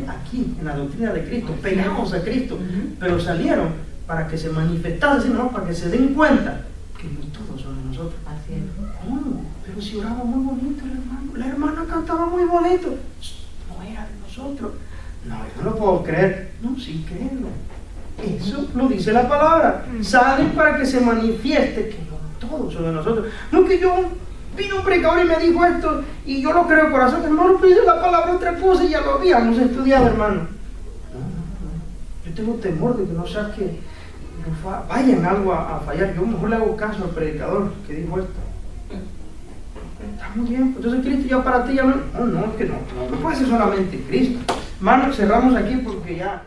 aquí, en la doctrina de Cristo, pegados a Cristo, pero salieron para que se manifestasen, sino para que se den cuenta que no todos son de nosotros.
Así es.
¿Cómo? Pero si oraba muy bonito el hermano, la hermana cantaba muy bonito, no era de nosotros. No, yo no lo puedo creer. No, sí, créelo. Eso lo dice la palabra. Salen para que se manifieste que no todos son de nosotros. No que yo vino un predicador y me dijo esto y yo lo creo en corazón, hermano, pero dice la palabra otra cosa y ya lo habíamos estudiado, hermano. No. Yo tengo temor de que no sea que vaya en algo a fallar. Yo mejor le hago caso al predicador que dijo esto. Está muy bien. Entonces Cristo ya para ti ya no, es que no puede ser solamente Cristo. Hermano, cerramos aquí porque ya